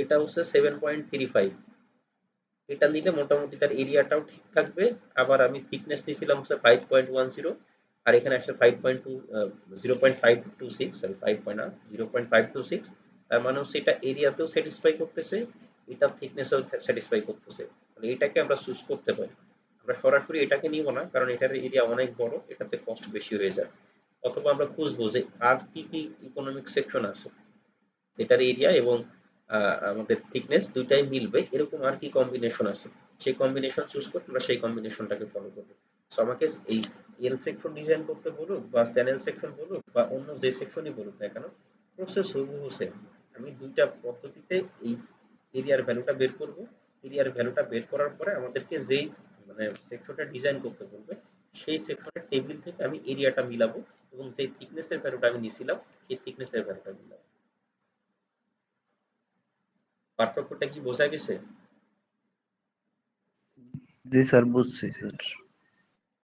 এটা হচ্ছে 7.35, এটা নিলে মোটামুটি তার এরিয়াটাও ঠিক থাকবে। আবার আমি থিকনেস নিয়েছিলাম হচ্ছে 5.10, আর এখানে আসলে 0.526, সরি 0.526, তার মানে হচ্ছে এটা এরিয়াতেও স্যাটিসফাই করতেছে, এটা থিকনেসেও স্যাটিসফাই করতেছে। মানে এটাকে আমরা চুজ করতে পারি। আমরা সরাসরি এটাকে নিব না, কারণ এটার এরিয়া অনেক বড়, এটাতে কস্ট বেশি হয়ে যায়। অথবা আমরা খুঁজবো যে আর কি কি ইকোনমিক সেকশন আছে যেটার এরিয়া এবং আমাদের থিকনেস দুইটাই মিলবে, এরকম আর কি কম্বিনেশন আছে, সেই কম্বিনেশন চুজ করে আমরা সেই কম্বিনেশনটাকে ফলো করবো। সো আমাকে এই এল সেকশন ডিজাইন করতে বলুক বা চ্যানেল সেকশন বলুক বা অন্য যে সেকশনই বলুক না কেন, প্রসেস হুবহু সেম। আমি দুইটা পদ্ধতিতে এই এরিয়ার ভ্যালুটা বের করব। এরিয়ার ভ্যালুটা বের করার পরে আমাদেরকে যেই মানে সেকশনটা ডিজাইন করতে বলবে, সেই সেকশনের টেবিল থেকে আমি এরিয়াটা মিলাবো এবং সেই থিকনেসের ভ্যালুটা আমি নিছিলাম, সেই থিকনেসের ভ্যালুটা মিলাবো। পার্থক্যটা কি বোঝা গেছে? জি স্যার, বুঝছি স্যার।